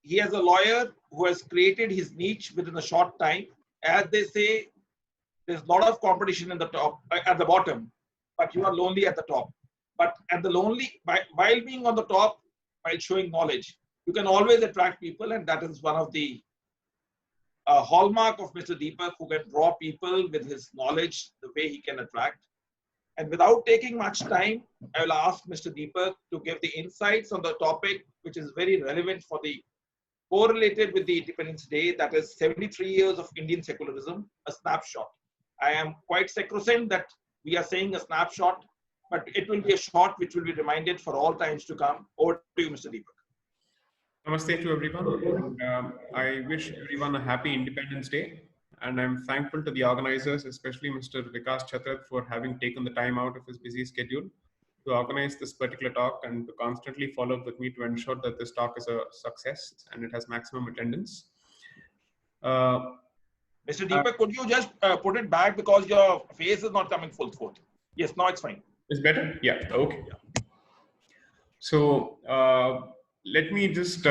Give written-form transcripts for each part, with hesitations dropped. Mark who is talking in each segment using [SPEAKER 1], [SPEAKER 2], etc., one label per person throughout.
[SPEAKER 1] he has a lawyer who has created his niche within a short time. As they say, there's a lot of competition in the top, at the bottom, but you are lonely at the top. But at the lonely, while being on the top, while showing knowledge, you can always attract people, and that is one of the hallmark of Mr. Deepak, who can draw people with his knowledge, the way he can attract. And without taking much time, I will ask Mr. Deepak to give the insights on the topic, which is very relevant for the correlated with the Independence Day, that is 73 years of Indian secularism, a snapshot. I am quite sacrosanct that we are saying a snapshot, but it will be a shot which will be reminded for all times to come. Over to you, Mr. Deepak.
[SPEAKER 2] Namaste to everyone. I wish everyone a happy Independence Day. And I'm thankful to the organizers, especially Mr. Vikas Chatrat, for having taken the time out of his busy schedule to organize this particular talk and to constantly follow up with me to ensure that this talk is a success and it has maximum attendance.
[SPEAKER 1] Mr. Deepak, could you just put it back because your face is not coming full forth? Yes, now it's fine.
[SPEAKER 2] It's better? Yeah, okay. So let me just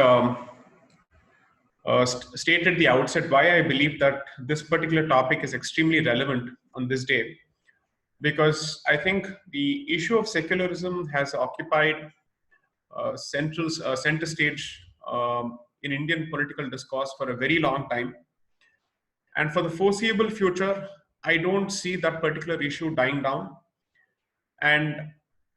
[SPEAKER 2] state at the outset why I believe that this particular topic is extremely relevant on this day. Because I think the issue of secularism has occupied center stage in Indian political discourse for a very long time. And for the foreseeable future, I don't see that particular issue dying down. And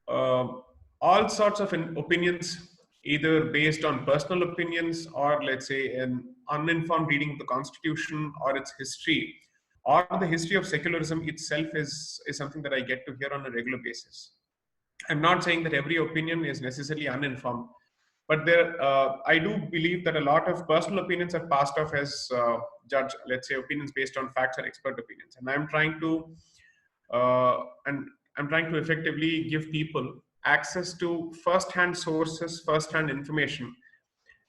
[SPEAKER 2] all sorts of opinions, either based on personal opinions or let's say an uninformed reading of the Constitution or its history, or the history of secularism itself is something that I get to hear on a regular basis. I'm not saying that every opinion is necessarily uninformed, but I do believe that a lot of personal opinions are passed off as let's say, opinions based on facts or expert opinions. And I'm trying to effectively give people access to first-hand sources, first-hand information,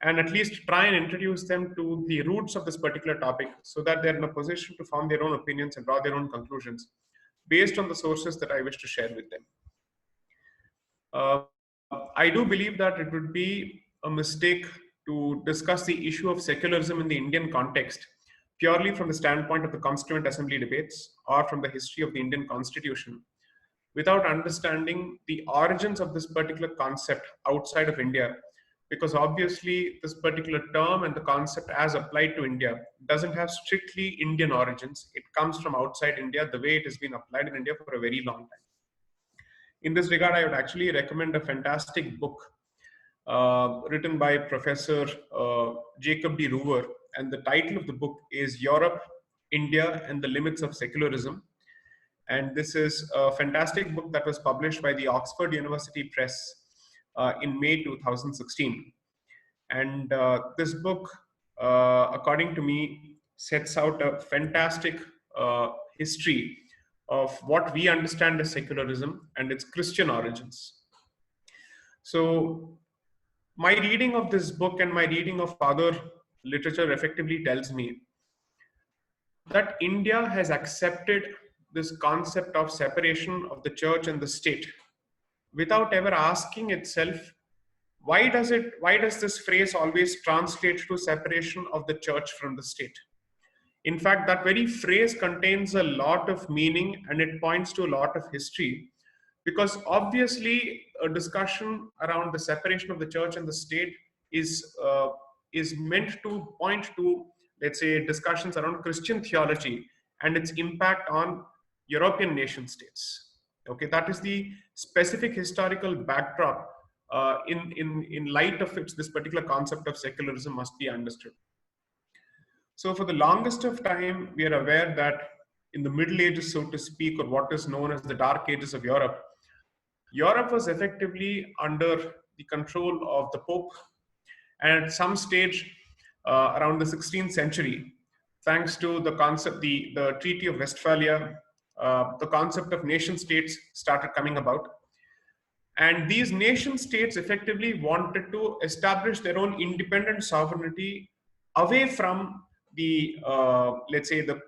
[SPEAKER 2] and at least try and introduce them to the roots of this particular topic so that they're in a position to form their own opinions and draw their own conclusions based on the sources that I wish to share with them. I do believe that it would be a mistake to discuss the issue of secularism in the Indian context purely from the standpoint of the Constituent Assembly debates or from the history of the Indian Constitution, without understanding the origins of this particular concept outside of India, because obviously this particular term and the concept as applied to India doesn't have strictly Indian origins. It comes from outside India, the way it has been applied in India for a very long time. In this regard, I would actually recommend a fantastic book written by Professor Jacob D. Roever, and the title of the book is Europe, India, and the Limits of Secularism. And this is a fantastic book that was published by the Oxford University Press in May 2016. And this book, according to me, sets out a fantastic history of what we understand as secularism and its Christian origins. So my reading of this book and my reading of other literature effectively tells me that India has accepted this concept of separation of the church and the state without ever asking itself, why does this phrase always translate to separation of the church from the state? In fact, that very phrase contains a lot of meaning and it points to a lot of history, because obviously a discussion around the separation of the church and the state is meant to point to, let's say, discussions around Christian theology and its impact on European nation states. Okay, that is the specific historical backdrop in light of which this particular concept of secularism must be understood. So for the longest of time, we are aware that in the Middle Ages, so to speak, or what is known as the Dark Ages of Europe, Europe was effectively under the control of the Pope. And at some stage around the 16th century, thanks to the concept, the Treaty of Westphalia, the concept of nation states started coming about. And these nation states effectively wanted to establish their own independent sovereignty away from the, let's say, the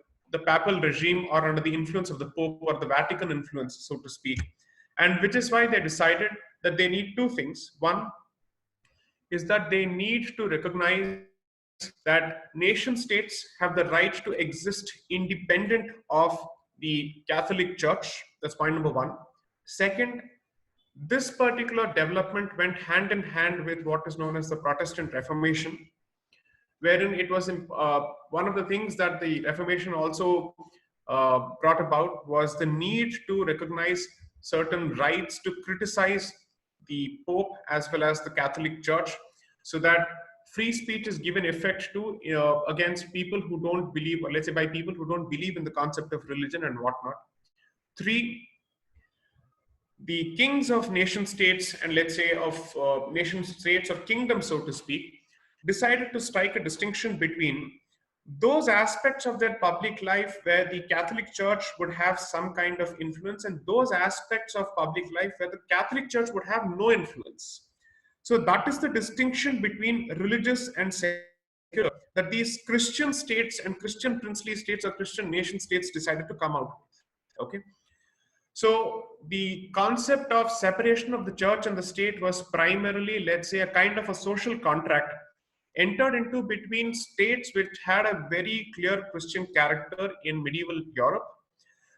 [SPEAKER 2] papal regime or under the influence of the Pope or the Vatican influence, so to speak. And which is why they decided that they need two things. One is that they need to recognize that nation states have the right to exist independent of the Catholic Church. That's point number one. Second, this particular development went hand in hand with what is known as the Protestant Reformation, wherein it was one of the things that the Reformation also brought about was the need to recognize certain rights to criticize the Pope as well as the Catholic Church, so that free speech is given effect to against people who don't believe, or let's say by people who don't believe in the concept of religion and whatnot. Three, the kings of nation states, and let's say of nation states or kingdoms, so to speak, decided to strike a distinction between those aspects of their public life where the Catholic Church would have some kind of influence, and those aspects of public life where the Catholic Church would have no influence. So that is the distinction between religious and secular that these Christian states and Christian princely states or Christian nation states decided to come out with. Okay. So the concept of separation of the church and the state was primarily, let's say, a kind of a social contract entered into between states which had a very clear Christian character in medieval Europe,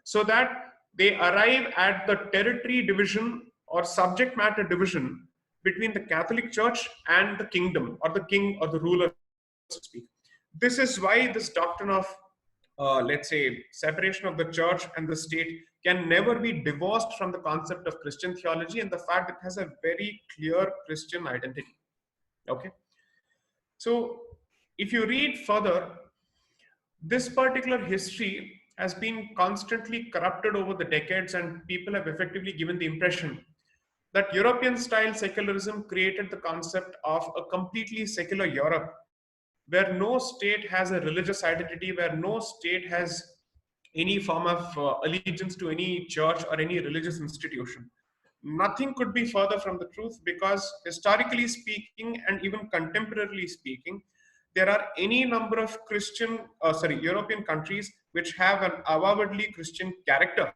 [SPEAKER 2] so that they arrive at the territory division or subject matter division between the Catholic Church and the kingdom, or the king or the ruler, so to speak. This is why this doctrine of let's say, separation of the church and the state can never be divorced from the concept of Christian theology and the fact it has a very clear Christian identity. Okay. So if you read further, this particular history has been constantly corrupted over the decades, and people have effectively given the impression that European style secularism created the concept of a completely secular Europe, where no state has a religious identity, where no state has any form of allegiance to any church or any religious institution. Nothing could be further from the truth, because historically speaking and even contemporarily speaking, there are any number of European countries which have an avowedly Christian character,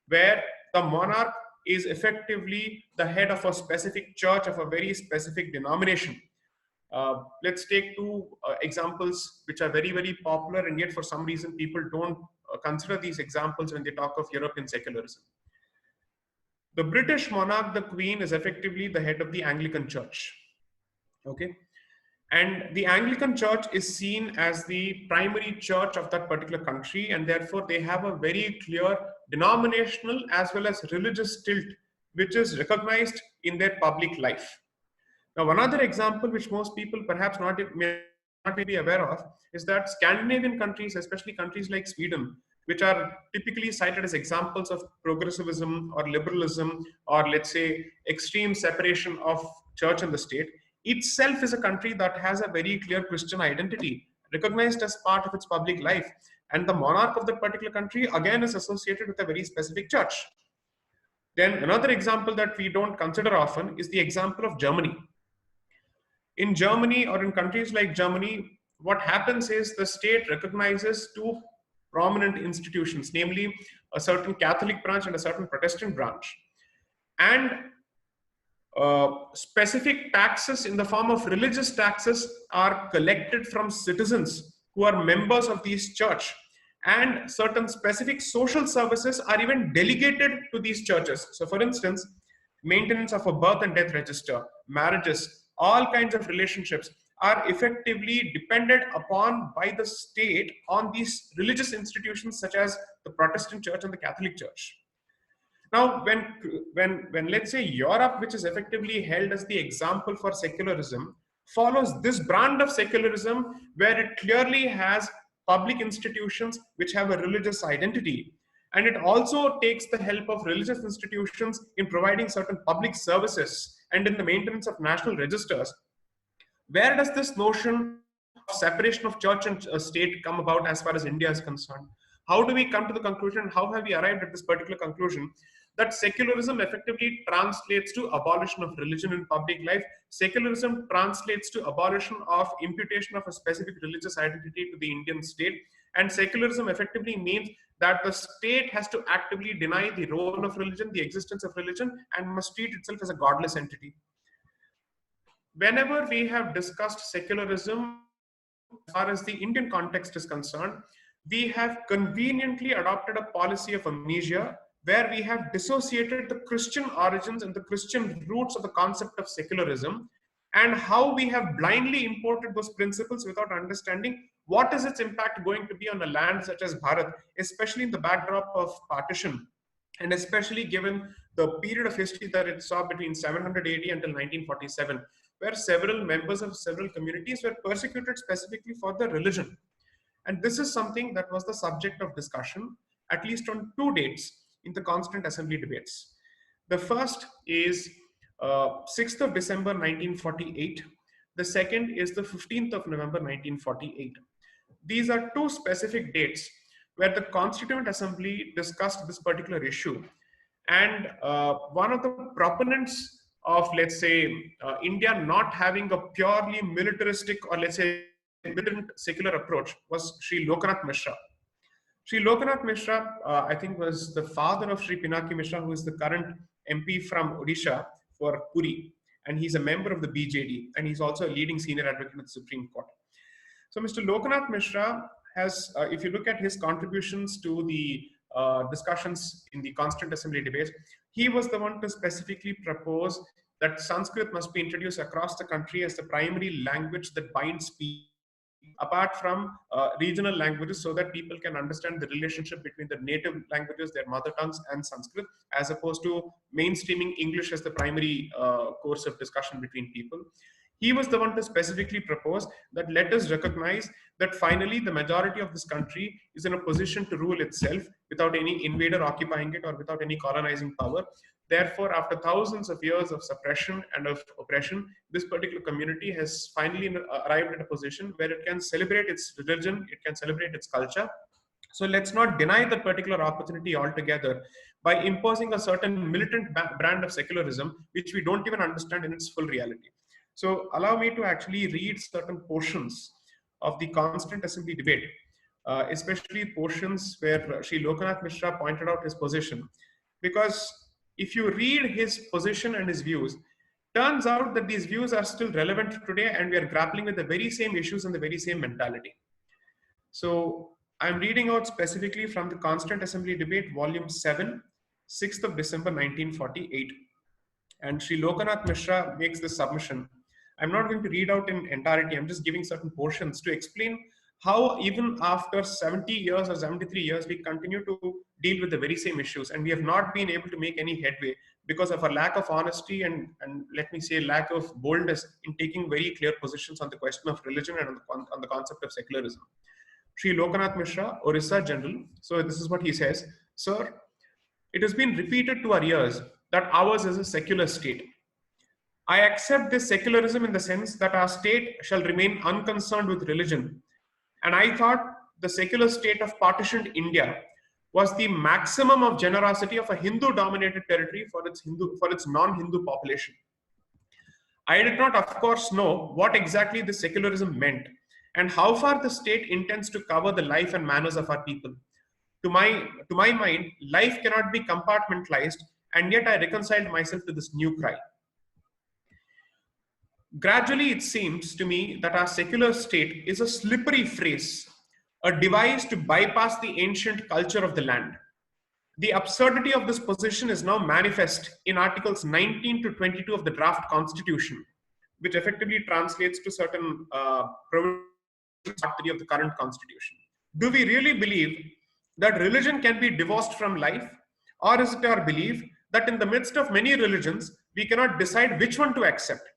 [SPEAKER 2] where the monarch is effectively the head of a specific church of a very specific denomination. Let's take two examples which are very, very popular, and yet for some reason people don't consider these examples when they talk of European secularism. The British monarch, the Queen, is effectively the head of the Anglican Church. Okay. And the Anglican Church is seen as the primary church of that particular country, and therefore they have a very clear denominational as well as religious tilt, which is recognized in their public life. Now, one other example which most people perhaps may not be aware of is that Scandinavian countries, especially countries like Sweden, which are typically cited as examples of progressivism or liberalism, or let's say extreme separation of church and the state, itself is a country that has a very clear Christian identity, recognized as part of its public life. And the monarch of that particular country, again, is associated with a very specific church. Then another example that we don't consider often is the example of Germany. In Germany, or in countries like Germany, what happens is the state recognizes two prominent institutions, namely a certain Catholic branch and a certain Protestant branch. And specific taxes in the form of religious taxes are collected from citizens who are members of these church, and certain specific social services are even delegated to these churches. So for instance, maintenance of a birth and death register, marriages, all kinds of relationships are effectively depended upon by the state on these religious institutions such as the Protestant Church and the Catholic Church. Now, when let's say Europe, which is effectively held as the example for secularism, follows this brand of secularism, where it clearly has public institutions which have a religious identity, and it also takes the help of religious institutions in providing certain public services and in the maintenance of national registers, where does this notion of separation of church and state come about as far as India is concerned? How do we come to the conclusion, how have we arrived at this particular conclusion, that secularism effectively translates to abolition of religion in public life? Secularism translates to abolition of imputation of a specific religious identity to the Indian state. And secularism effectively means that the state has to actively deny the role of religion, the existence of religion, and must treat itself as a godless entity. Whenever we have discussed secularism as far as the Indian context is concerned, we have conveniently adopted a policy of amnesia where we have dissociated the Christian origins and the Christian roots of the concept of secularism, and how we have blindly imported those principles without understanding what is its impact going to be on a land such as Bharat, especially in the backdrop of partition, and especially given the period of history that it saw between 700 AD until 1947, where several members of several communities were persecuted specifically for their religion. And this is something that was the subject of discussion, at least on two dates in the Constant Assembly debates. The first is 6th of December 1948. The second is the 15th of November 1948. These are two specific dates where the Constituent Assembly discussed this particular issue. And one of the proponents of, let's say, India not having a purely militaristic or, let's say, militant secular approach was Sri Lokanath Mishra. Sri Lokanath Mishra, I think, was the father of Sri Pinaki Mishra, who is the current MP from Odisha for Puri. And he's a member of the BJD. And he's also a leading senior advocate at the Supreme Court. So Mr. Lokanath Mishra has, if you look at his contributions to the discussions in the Constant Assembly debates, he was the one to specifically propose that Sanskrit must be introduced across the country as the primary language that binds people, apart from regional languages, so that people can understand the relationship between the native languages, their mother tongues, and Sanskrit, as opposed to mainstreaming English as the primary course of discussion between people. He was the one to specifically propose that let us recognize that finally the majority of this country is in a position to rule itself without any invader occupying it or without any colonizing power. Therefore, after thousands of years of suppression and of oppression, this particular community has finally arrived at a position where it can celebrate its religion, it can celebrate its culture. So let's not deny that particular opportunity altogether by imposing a certain militant brand of secularism, which we don't even understand in its full reality. So allow me to actually read certain portions of the Constant Assembly debate, especially portions where Sri Lokanath Mishra pointed out his position. Because if you read his position and his views, turns out that these views are still relevant today, and we are grappling with the very same issues and the very same mentality. So I'm reading out specifically from the Constant Assembly debate, volume 7, 6th of December 1948. And Sri Lokanath Mishra makes this submission. I'm not going to read out in entirety, I'm just giving certain portions to explain how even after 70 years or 73 years, we continue to deal with the very same issues, and we have not been able to make any headway because of our lack of honesty and let me say lack of boldness in taking very clear positions on the question of religion and on the concept of secularism. Sri Lokanath Mishra, Orissa General, so this is what he says: Sir, it has been repeated to our ears that ours is a secular state. I accept this secularism in the sense that our state shall remain unconcerned with religion. And I thought the secular state of partitioned India was the maximum of generosity of a Hindu-dominated territory for its non-Hindu population. I did not, of course, know what exactly this secularism meant and how far the state intends to cover the life and manners of our people. To my mind, life cannot be compartmentalized, and yet I reconciled myself to this new cry. Gradually, it seems to me that our secular state is a slippery phrase, a device to bypass the ancient culture of the land. The absurdity of this position is now manifest in Articles 19 to 22 of the draft Constitution, which effectively translates to certain provisions of the current Constitution. Do we really believe that religion can be divorced from life, or is it our belief that in the midst of many religions, we cannot decide which one to accept?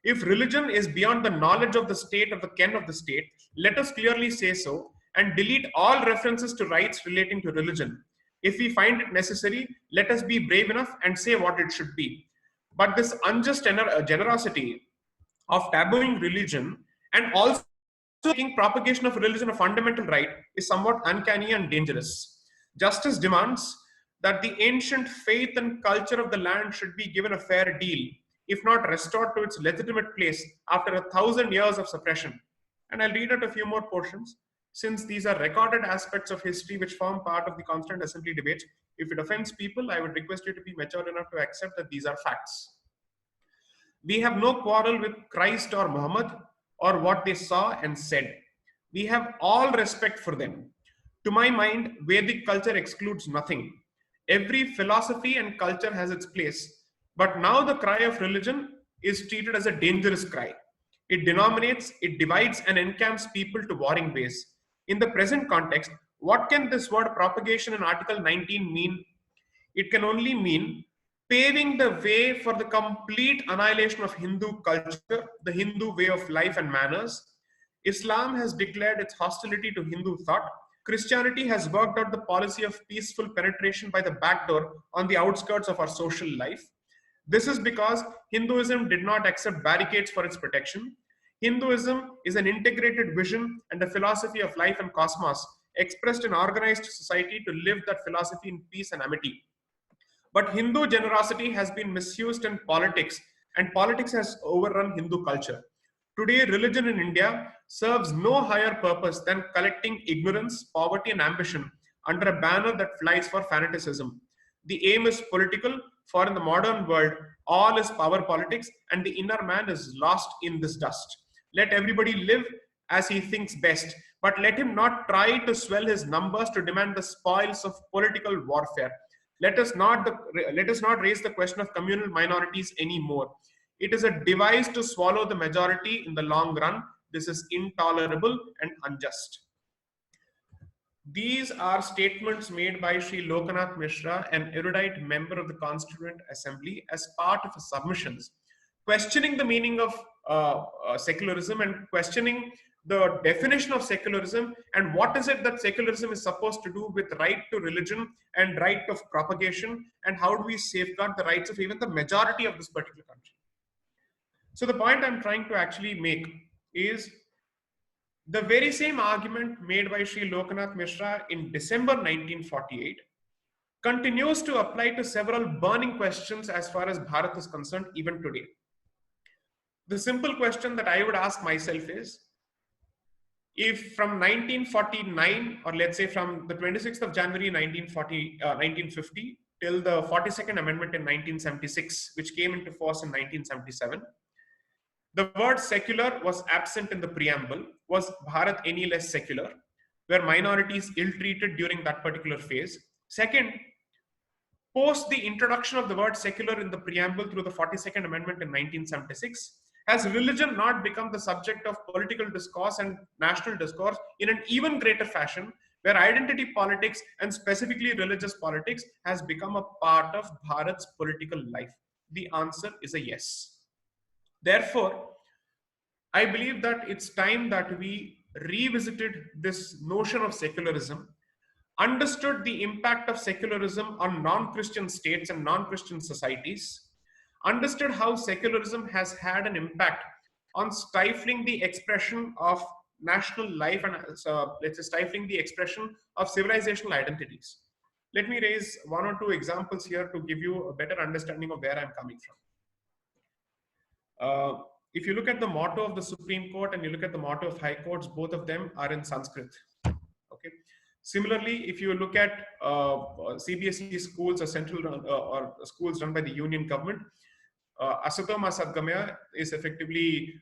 [SPEAKER 2] If religion is beyond the knowledge of the state, of the ken of the state, let us clearly say so and delete all references to rights relating to religion. If we find it necessary, let us be brave enough and say what it should be. But this unjust generosity of tabooing religion and also making propagation of religion a fundamental right is somewhat uncanny and dangerous. Justice demands that the ancient faith and culture of the land should be given a fair deal, if not restored to its legitimate place after 1,000 years of suppression. And I'll read out a few more portions, since these are recorded aspects of history which form part of the Constant Assembly debate. If it offends people, I would request you to be mature enough to accept that these are facts. We have no quarrel with Christ or Muhammad or what they saw and said. We have all respect for them. To my mind, Vedic culture excludes nothing. Every philosophy and culture has its place. But now the cry of religion is treated as a dangerous cry. It denominates, it divides, and encamps people to warring ways. In the present context, what can this word propagation in Article 19 mean? It can only mean paving the way for the complete annihilation of Hindu culture, the Hindu way of life and manners. Islam has declared its hostility to Hindu thought. Christianity has worked out the policy of peaceful penetration by the back door on the outskirts of our social life. This is because Hinduism did not accept barricades for its protection. Hinduism is an integrated vision and a philosophy of life and cosmos expressed in organized society to live that philosophy in peace and amity. But Hindu generosity has been misused in politics, and politics has overrun Hindu culture. Today, religion in India serves no higher purpose than collecting ignorance, poverty, and ambition under a banner that flies for fanaticism. The aim is political, for in the modern world, all is power politics, and the inner man is lost in this dust. Let everybody live as he thinks best, but let him not try to swell his numbers to demand the spoils of political warfare. Let us not raise the question of communal minorities anymore. It is a device to swallow the majority in the long run. This is intolerable and unjust. These are statements made by Sri Lokanath Mishra, an erudite member of the Constituent Assembly, as part of his submissions, questioning the meaning of secularism and questioning the definition of secularism and what is it that secularism is supposed to do with right to religion and right of propagation, and how do we safeguard the rights of even the majority of this particular country. So the point I'm trying to actually make is the very same argument made by Sri Lokanath Mishra in December 1948 continues to apply to several burning questions as far as Bharat is concerned even today. The simple question that I would ask myself is, if from 1949, or let's say from the 26th of January 1950 till the 42nd Amendment in 1976, which came into force in 1977, the word secular was absent in the preamble. Was Bharat any less secular? Were minorities ill-treated during that particular phase? Second, post the introduction of the word secular in the preamble through the 42nd Amendment in 1976, has religion not become the subject of political discourse and national discourse in an even greater fashion, where identity politics and specifically religious politics has become a part of Bharat's political life? The answer is a yes. Therefore, I believe that it's time that we revisited this notion of secularism, understood the impact of secularism on non-Christian states and non-Christian societies, understood how secularism has had an impact on stifling the expression of national life and let's say stifling the expression of civilizational identities. Let me raise one or two examples here to give you a better understanding of where I'm coming from. If you look at the motto of the Supreme Court and you look at the motto of High Courts, both of them are in Sanskrit. Okay. Similarly, if you look at CBSE schools or central or schools run by the union government, Asatoma Sadgamaya is effectively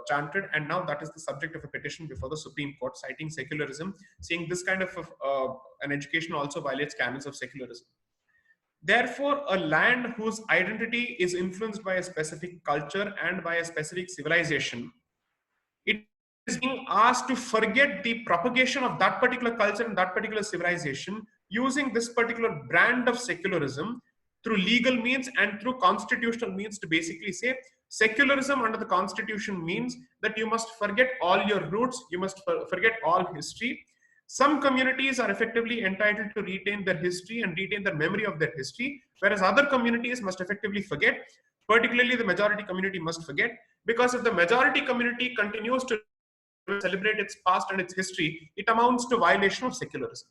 [SPEAKER 2] chanted, and now that is the subject of a petition before the Supreme Court, citing secularism, saying this kind of an education also violates canons of secularism. Therefore, a land whose identity is influenced by a specific culture and by a specific civilization, it is being asked to forget the propagation of that particular culture and that particular civilization using this particular brand of secularism through legal means and through constitutional means, to basically say secularism under the constitution means that you must forget all your roots, you must forget all history. Some communities are effectively entitled to retain their history and retain the memory of their history, whereas other communities must effectively forget, particularly the majority community must forget, because if the majority community continues to celebrate its past and its history, it amounts to violation of secularism.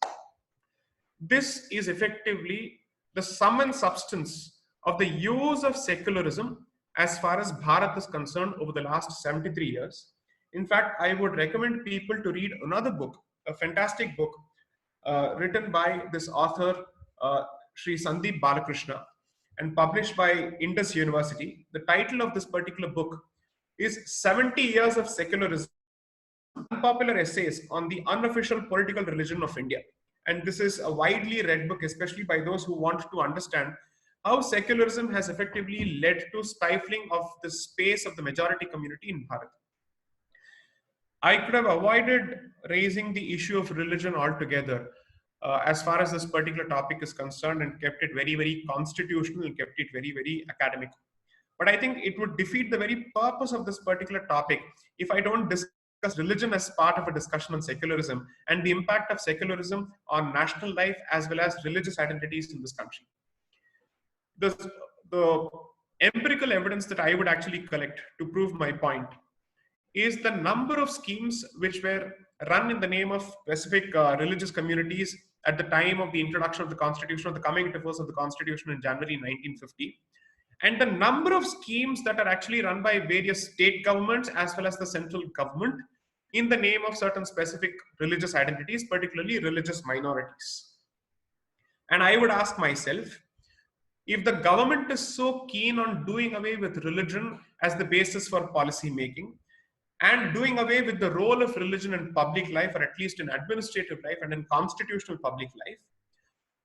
[SPEAKER 2] This is effectively the sum and substance of the use of secularism as far as Bharat is concerned over the last 73 years. In fact, I would recommend people to read another book, a fantastic book written by this author, Sri Sandeep Balakrishna, and published by Indus University. The title of this particular book is 70 years of secularism, unpopular essays on the unofficial political religion of India. And this is a widely read book, especially by those who want to understand how secularism has effectively led to stifling of the space of the majority community in Bharat. I could have avoided raising the issue of religion altogether as far as this particular topic is concerned, and kept it very, very constitutional and kept it very, very academic. But I think it would defeat the very purpose of this particular topic if I don't discuss religion as part of a discussion on secularism and the impact of secularism on national life as well as religious identities in this country. The empirical evidence that I would actually collect to prove my point is the number of schemes which were run in the name of specific religious communities at the time of the introduction of the Constitution, or the coming into force of the Constitution in January 1950. And the number of schemes that are actually run by various state governments as well as the central government in the name of certain specific religious identities, particularly religious minorities. And I would ask myself, if the government is so keen on doing away with religion as the basis for policy making, and doing away with the role of religion in public life, or at least in administrative life and in constitutional public life,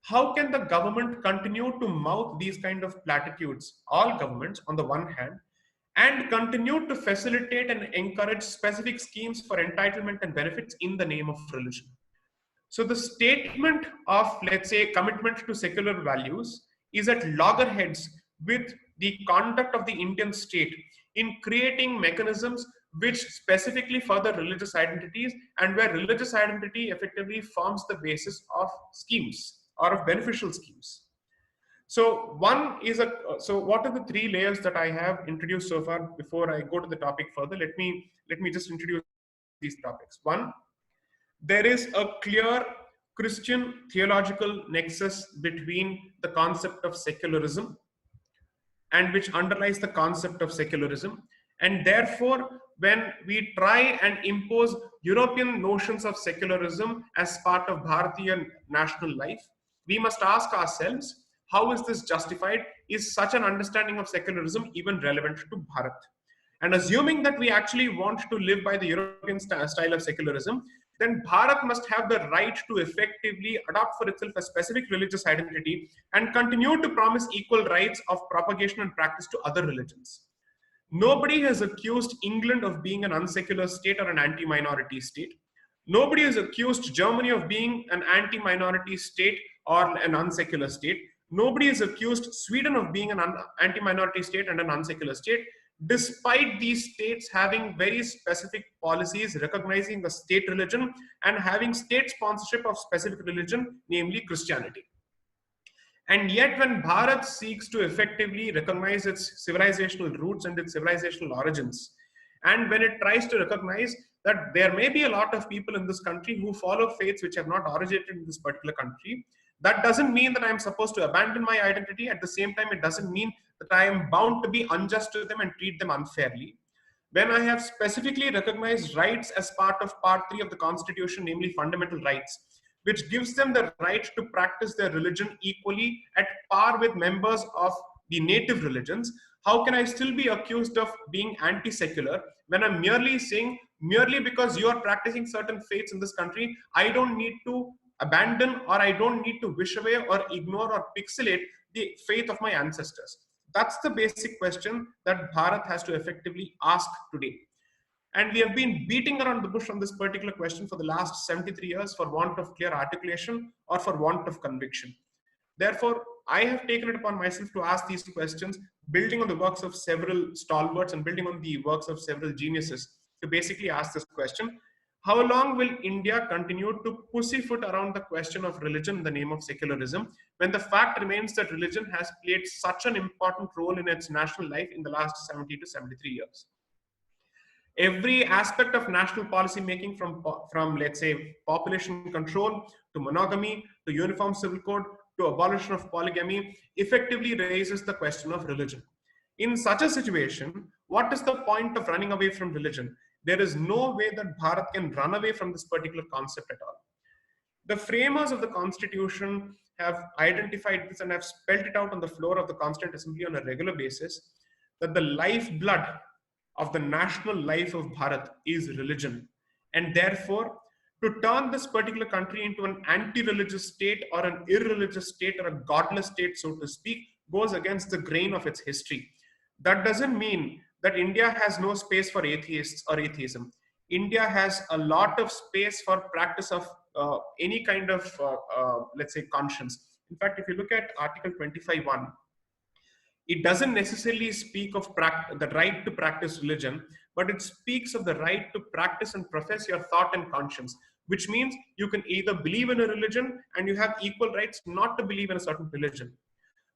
[SPEAKER 2] how can the government continue to mouth these kind of platitudes, all governments on the one hand, and continue to facilitate and encourage specific schemes for entitlement and benefits in the name of religion? So the statement of, let's say, commitment to secular values is at loggerheads with the conduct of the Indian state in creating mechanisms which specifically further religious identities, and where religious identity effectively forms the basis of schemes or of beneficial schemes. So so what are the three layers that I have introduced so far? Before I go to the topic further, let me just introduce these topics. One, there is a clear Christian theological nexus between the concept of secularism and which underlies the concept of secularism. And therefore, when we try and impose European notions of secularism as part of Bharatiya national life, we must ask ourselves, how is this justified? Is such an understanding of secularism even relevant to Bharat? And assuming that we actually want to live by the European style of secularism, then Bharat must have the right to effectively adopt for itself a specific religious identity and continue to promise equal rights of propagation and practice to other religions. Nobody has accused England of being an unsecular state or an anti-minority state. Nobody has accused Germany of being an anti-minority state or an unsecular state. Nobody has accused Sweden of being an anti-minority state and an unsecular state, despite these states having very specific policies recognizing the state religion and having state sponsorship of specific religion, namely Christianity. And yet when Bharat seeks to effectively recognize its civilizational roots and its civilizational origins, and when it tries to recognize that there may be a lot of people in this country who follow faiths which have not originated in this particular country, that doesn't mean that I'm supposed to abandon my identity. At the same time, it doesn't mean that I am bound to be unjust to them and treat them unfairly. When I have specifically recognized rights as part of Part 3 of the Constitution, namely fundamental rights, which gives them the right to practice their religion equally at par with members of the native religions, how can I still be accused of being anti-secular when I'm merely saying, merely because you are practicing certain faiths in this country, I don't need to abandon, or I don't need to wish away or ignore or pixelate the faith of my ancestors? That's the basic question that Bharat has to effectively ask today. And we have been beating around the bush on this particular question for the last 73 years for want of clear articulation or for want of conviction. Therefore, I have taken it upon myself to ask these questions, building on the works of several stalwarts and building on the works of several geniuses, to basically ask this question: how long will India continue to pussyfoot around the question of religion in the name of secularism, when the fact remains that religion has played such an important role in its national life in the last 70 to 73 years? Every aspect of national policy making, from let's say population control to monogamy to uniform civil code to abolition of polygamy, effectively raises the question of religion. In such a situation, what is the point of running away from religion? There is no way that Bharat can run away from this particular concept at all. The framers of the Constitution have identified this and have spelled it out on the floor of the Constituent Assembly on a regular basis, that the lifeblood of the national life of Bharat is religion. And therefore, to turn this particular country into an anti-religious state or an irreligious state or a godless state, so to speak, goes against the grain of its history. That doesn't mean that India has no space for atheists or atheism. India has a lot of space for practice of any kind of, let's say, conscience. In fact, if you look at Article 25(1), it doesn't necessarily speak of the right to practice religion, but it speaks of the right to practice and profess your thought and conscience, which means you can either believe in a religion and you have equal rights not to believe in a certain religion.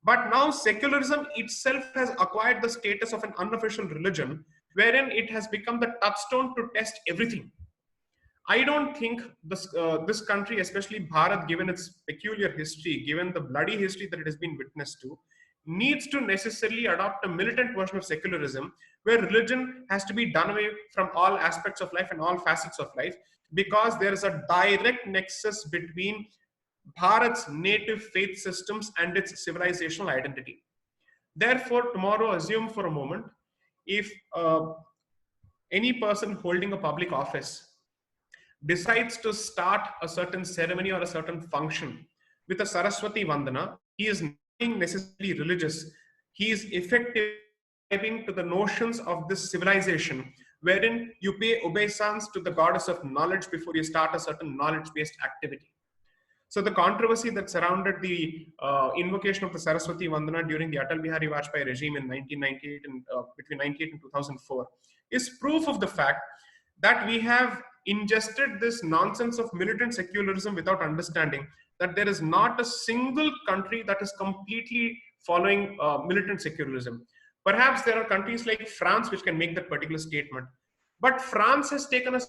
[SPEAKER 2] But now secularism itself has acquired the status of an unofficial religion, wherein it has become the touchstone to test everything. I don't think this country, especially Bharat, given its peculiar history, given the bloody history that it has been witness to, needs to necessarily adopt a militant version of secularism where religion has to be done away from all aspects of life and all facets of life, because there is a direct nexus between Bharat's native faith systems and its civilizational identity. Therefore, tomorrow, assume for a moment, if any person holding a public office decides to start a certain ceremony or a certain function with a Saraswati Vandana, he is not being necessarily religious. He is effectively subscribing to the notions of this civilization, wherein you pay obeisance to the goddess of knowledge before you start a certain knowledge-based activity. So the controversy that surrounded the invocation of the Saraswati Vandana during the Atal Bihari Vajpayee regime in 1998 and between 1998 and 2004 is proof of the fact that we have ingested this nonsense of militant secularism without understanding that there is not a single country that is completely following militant secularism. Perhaps there are countries like France which can make that particular statement. But France has taken a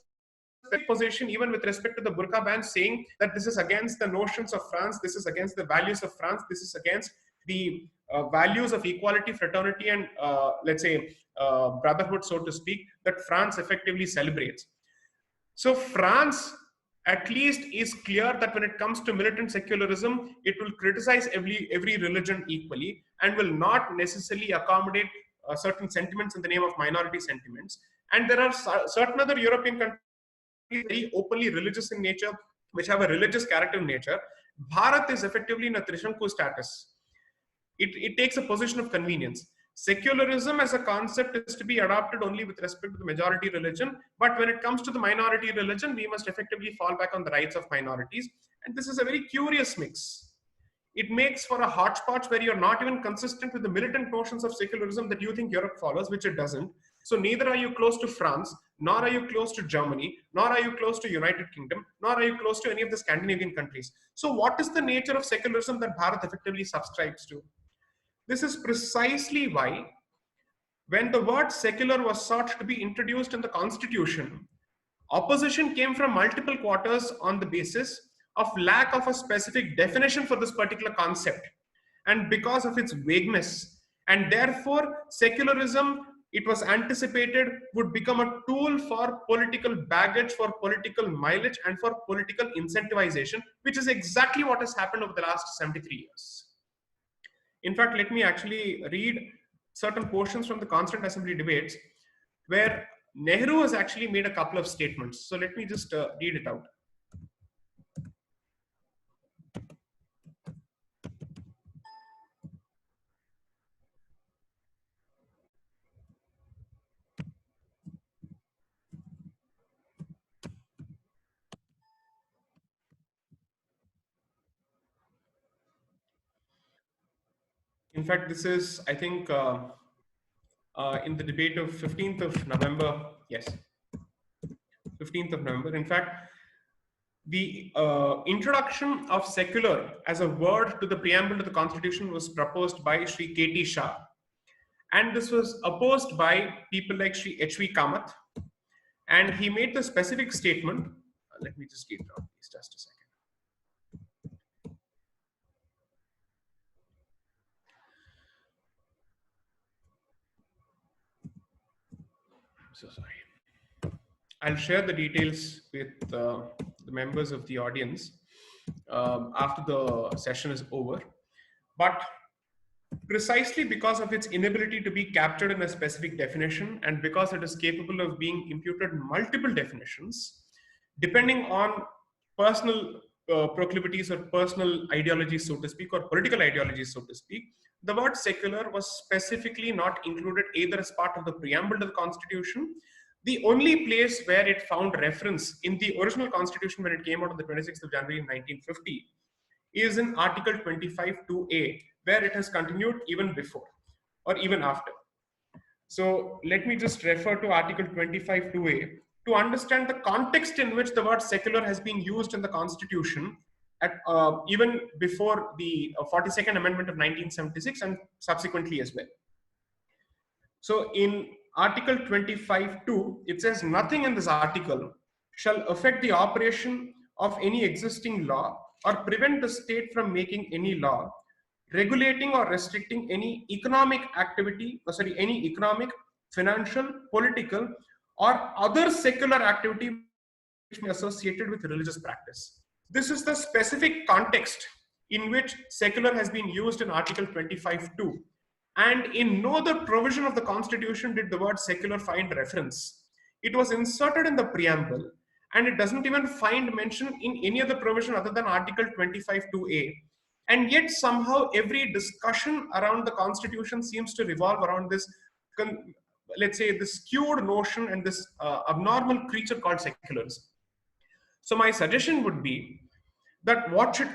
[SPEAKER 2] position even with respect to the burqa ban, saying that this is against the notions of France, this is against the values of France, this is against the values of equality, fraternity, and let's say brotherhood, so to speak, that France effectively celebrates. So France at least is clear that when it comes to militant secularism, it will criticize every religion equally and will not necessarily accommodate certain sentiments in the name of minority sentiments. And there are certain other European countries very openly religious in nature, which have a religious character in nature. Bharat is effectively in a Trishanku status. It takes a position of convenience. Secularism as a concept is to be adopted only with respect to the majority religion, but when it comes to the minority religion, we must effectively fall back on the rights of minorities. And this is a very curious mix. It makes for a hodgepodge where you're not even consistent with the militant notions of secularism that you think Europe follows, which it doesn't. So neither are you close to France, nor are you close to Germany, nor are you close to United Kingdom, nor are you close to any of the Scandinavian countries. So what is the nature of secularism that Bharat effectively subscribes to? This is precisely why when the word secular was sought to be introduced in the constitution, opposition came from multiple quarters on the basis of lack of a specific definition for this particular concept and because of its vagueness. And therefore, secularism, it was anticipated, would become a tool for political baggage, for political mileage, and for political incentivization, which is exactly what has happened over the last 73 years. In fact, let me actually read certain portions from the Constituent Assembly debates where Nehru has actually made a couple of statements. So let me just read it out. In fact, this is, I think, in the debate of 15th of November. Yes, 15th of November. In fact, the introduction of secular as a word to the preamble to the Constitution was proposed by Sri K.T. Shah. And this was opposed by people like Sri H.V. Kamath. And he made the specific statement. Let me just read it out, please, just a second. So sorry. I'll share the details with the members of the audience after the session is over. But precisely because of its inability to be captured in a specific definition, and because it is capable of being imputed multiple definitions, depending on personal proclivities or personal ideologies, so to speak, or political ideologies, so to speak, the word secular was specifically not included either as part of the preamble to the Constitution. The only place where it found reference in the original Constitution when it came out on the 26th of January 1950 is in Article 25(2)(a), where it has continued even before or even after. So let me just refer to Article 25(2)(a) to understand the context in which the word secular has been used in the Constitution at, even before the 42nd Amendment of 1976 and subsequently as well. So in Article 25(2), it says nothing in this article shall affect the operation of any existing law or prevent the state from making any law regulating or restricting any economic activity, any economic, financial, political, or other secular activity which may be associated with religious practice. This is the specific context in which secular has been used in Article 25(2). And in no other provision of the Constitution did the word secular find reference. It was inserted in the preamble, and it doesn't even find mention in any other provision other than Article 25(2)(a). And yet somehow every discussion around the Constitution seems to revolve around this, let's say, this skewed notion and this abnormal creature called secularism. So my suggestion would be that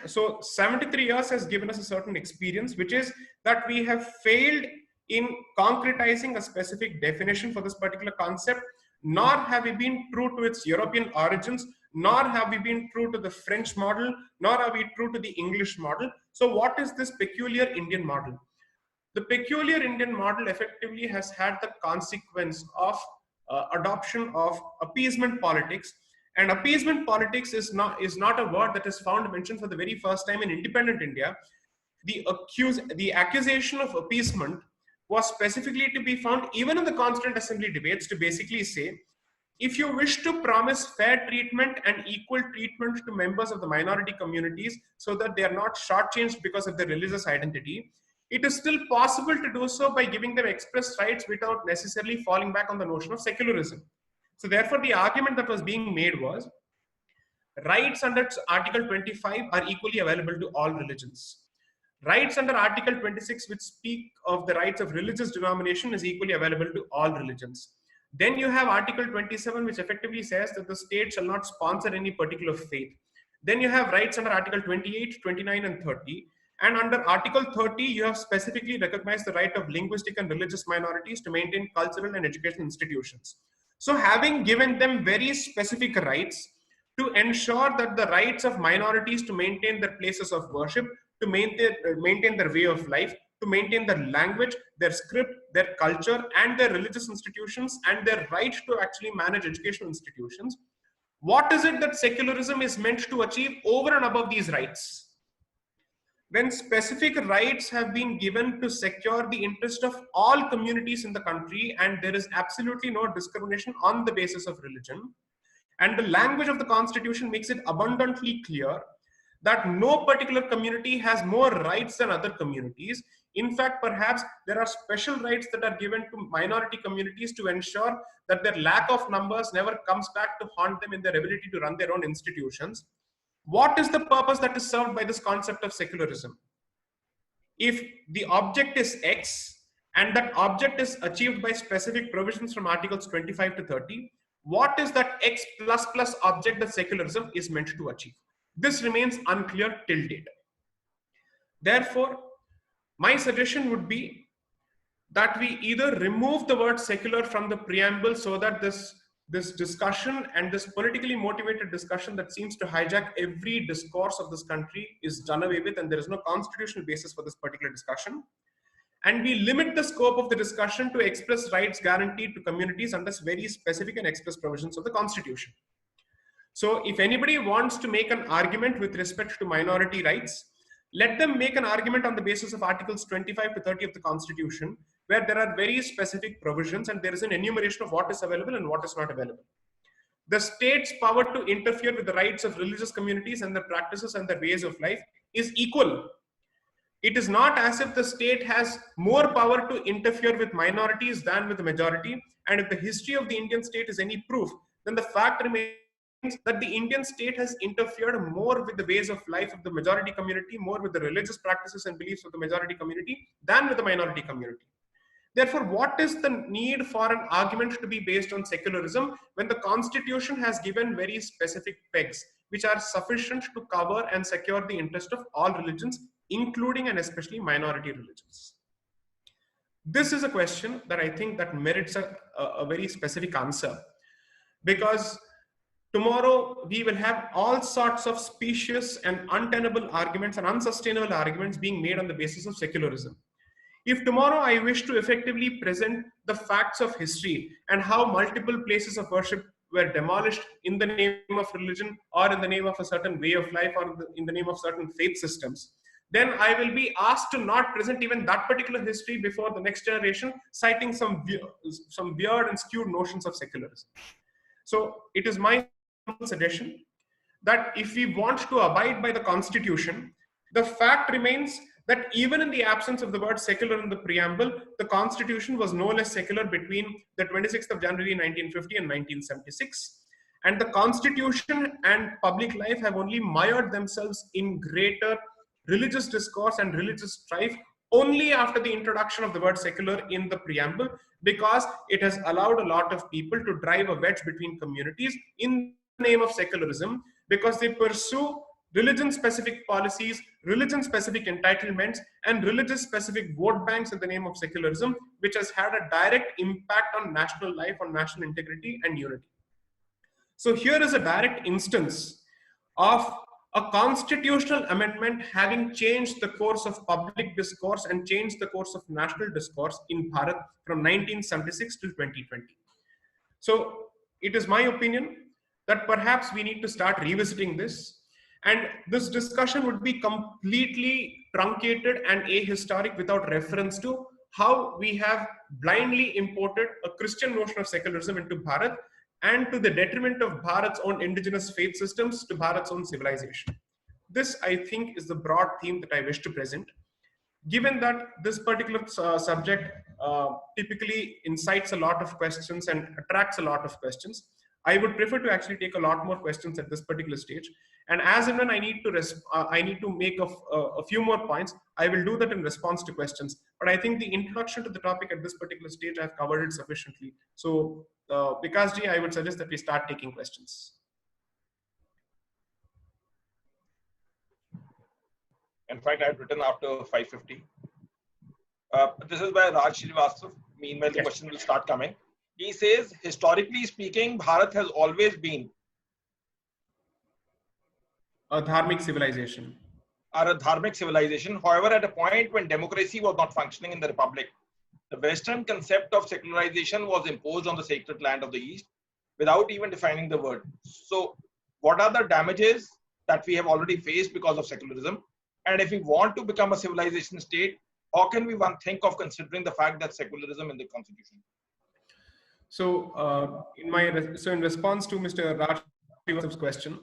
[SPEAKER 2] so 73 years has given us a certain experience, which is that we have failed in concretizing a specific definition for this particular concept, nor have we been true to its European origins, nor have we been true to the French model, nor are we true to the English model. So what is this peculiar Indian model? The peculiar Indian model effectively has had the consequence of adoption of appeasement politics. And appeasement politics is not a word that is found mentioned for the very first time in independent India. The accusation of appeasement was specifically to be found even in the Constituent Assembly debates, to basically say, if you wish to promise fair treatment and equal treatment to members of the minority communities so that they are not shortchanged because of their religious identity, it is still possible to do so by giving them express rights without necessarily falling back on the notion of secularism. So therefore, the argument that was being made was rights under Article 25 are equally available to all religions. Rights under Article 26, which speak of the rights of religious denomination, is equally available to all religions. Then you have Article 27, which effectively says that the state shall not sponsor any particular faith. Then you have rights under Article 28, 29, and 30. And under Article 30, you have specifically recognized the right of linguistic and religious minorities to maintain cultural and educational institutions. So having given them very specific rights to ensure that the rights of minorities to maintain their places of worship, to maintain their way of life, to maintain their language, their script, their culture, and their religious institutions, and their right to actually manage educational institutions. What is it that secularism is meant to achieve over and above these rights? When specific rights have been given to secure the interest of all communities in the country, and there is absolutely no discrimination on the basis of religion, and the language of the Constitution makes it abundantly clear that no particular community has more rights than other communities. In fact, perhaps there are special rights that are given to minority communities to ensure that their lack of numbers never comes back to haunt them in their ability to run their own institutions. What is the purpose that is served by this concept of secularism? If the object is X and that object is achieved by specific provisions from Articles 25 to 30, what is that X plus plus object that secularism is meant to achieve? This remains unclear till date. Therefore, my suggestion would be that we either remove the word secular from the preamble so that this discussion and this politically motivated discussion that seems to hijack every discourse of this country is done away with, and there is no constitutional basis for this particular discussion. And we limit the scope of the discussion to express rights guaranteed to communities under very specific and express provisions of the Constitution. So if anybody wants to make an argument with respect to minority rights, let them make an argument on the basis of Articles 25 to 30 of the Constitution, where there are very specific provisions and there is an enumeration of what is available and what is not available. The state's power to interfere with the rights of religious communities and their practices and their ways of life is equal. It is not as if the state has more power to interfere with minorities than with the majority. And if the history of the Indian state is any proof, then the fact remains that the Indian state has interfered more with the ways of life of the majority community, more with the religious practices and beliefs of the majority community than with the minority community. Therefore, what is the need for an argument to be based on secularism when the constitution has given very specific pegs which are sufficient to cover and secure the interest of all religions, including and especially minority religions? This is a question that I think that merits a very specific answer, because tomorrow we will have all sorts of specious and untenable arguments and unsustainable arguments being made on the basis of secularism. If tomorrow I wish to effectively present the facts of history and how multiple places of worship were demolished in the name of religion or in the name of a certain way of life or in the name of certain faith systems, then I will be asked to not present even that particular history before the next generation, citing some weird and skewed notions of secularism. So it is my suggestion that if we want to abide by the constitution, the fact remains that even in the absence of the word secular in the preamble, the constitution was no less secular between the 26th of January 1950 and 1976. And the constitution and public life have only mired themselves in greater religious discourse and religious strife only after the introduction of the word secular in the preamble, because it has allowed a lot of people to drive a wedge between communities in the name of secularism, because they pursue religion-specific policies, religion-specific entitlements, and religious-specific vote banks in the name of secularism, which has had a direct impact on national life, on national integrity and unity. So here is a direct instance of a constitutional amendment having changed the course of public discourse and changed the course of national discourse in Bharat from 1976 to 2020. So it is my opinion that perhaps we need to start revisiting this, and this discussion would be completely truncated and ahistoric without reference to how we have blindly imported a Christian notion of secularism into Bharat, and to the detriment of Bharat's own indigenous faith systems, to Bharat's own civilization. This, I think, is the broad theme that I wish to present. Given that this particular subject typically incites a lot of questions and attracts a lot of questions, I would prefer to actually take a lot more questions at this particular stage. And as and when I need to make a few more points, I will do that in response to questions. But I think the introduction to the topic at this particular stage, I've covered it sufficiently. So, Vikasji, I would suggest that we start taking questions.
[SPEAKER 1] In fact, I've written after 5:50. This is by Raj Srivastava. Meanwhile, the question will start coming. He says, historically speaking, Bharat has always been
[SPEAKER 2] a dharmic civilization.
[SPEAKER 1] Or a dharmic civilization. However, at a point when democracy was not functioning in the Republic, the Western concept of secularization was imposed on the sacred land of the East without even defining the word. So, what are the damages that we have already faced because of secularism? And if we want to become a civilization state, how can we think of considering the fact that secularism in the constitution?
[SPEAKER 2] So, in response to Mr. Raj's question,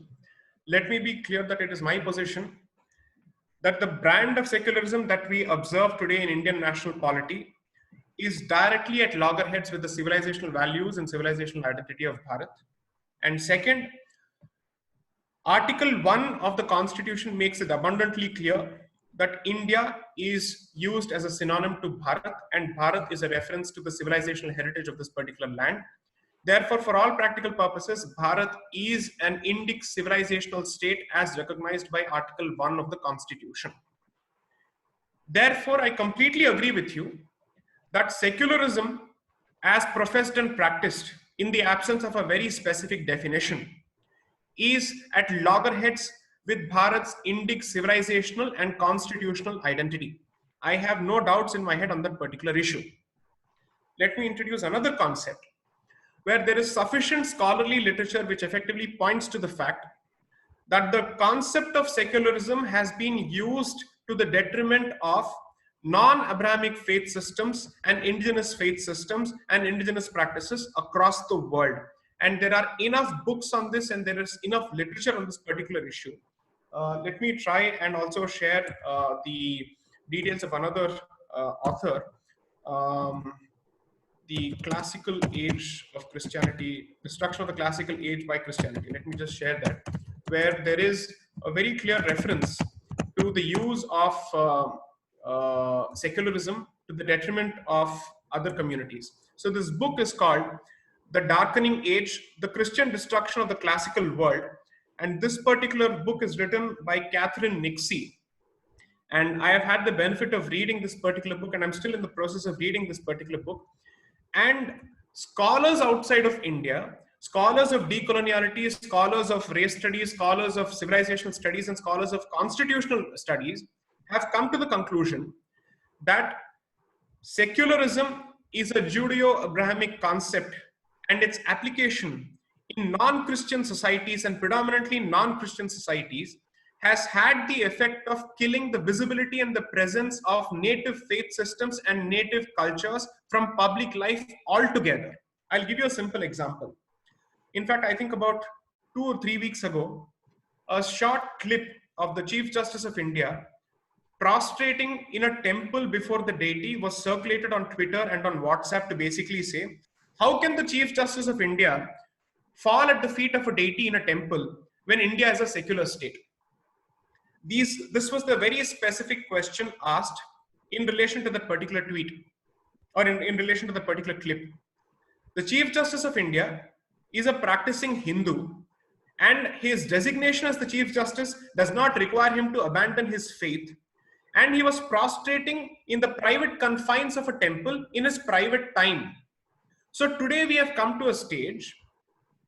[SPEAKER 2] let me be clear that it is my position that the brand of secularism that we observe today in Indian national polity is directly at loggerheads with the civilizational values and civilizational identity of Bharat. And second, Article 1 of the Constitution makes it abundantly clear that India is used as a synonym to Bharat, and Bharat is a reference to the civilizational heritage of this particular land. Therefore, for all practical purposes, Bharat is an Indic civilizational state as recognized by Article 1 of the Constitution. Therefore, I completely agree with you that secularism, as professed and practiced in the absence of a very specific definition, is at loggerheads with Bharat's Indic civilizational and constitutional identity. I have no doubts in my head on that particular issue. Let me introduce another concept where there is sufficient scholarly literature which effectively points to the fact that the concept of secularism has been used to the detriment of non-Abrahamic faith systems and indigenous faith systems and indigenous practices across the world. And there are enough books on this, and there is enough literature on this particular issue. Let me try and also share the details of another author, the classical age of Christianity, destruction of the classical age by Christianity. Let me just share that, where there is a very clear reference to the use of secularism to the detriment of other communities. So this book is called The Darkening Age, The Christian Destruction of the Classical World. And this particular book is written by Catherine Nixie. And I have had the benefit of reading this particular book, and I'm still in the process of reading this particular book. And scholars outside of India, scholars of decoloniality, scholars of race studies, scholars of civilizational studies, and scholars of constitutional studies have come to the conclusion that secularism is a Judeo-Abrahamic concept, and its application in non-Christian societies, and predominantly non-Christian societies, has had the effect of killing the visibility and the presence of native faith systems and native cultures from public life altogether. I'll give you a simple example. In fact, I think about 2 or 3 weeks ago, a short clip of the Chief Justice of India prostrating in a temple before the deity was circulated on Twitter and on WhatsApp to basically say, how can the Chief Justice of India fall at the feet of a deity in a temple when India is a secular state? This was the very specific question asked in relation to that particular tweet, or in relation to the particular clip. The Chief Justice of India is a practicing Hindu, and his designation as the Chief Justice does not require him to abandon his faith. And he was prostrating in the private confines of a temple in his private time. So today we have come to a stage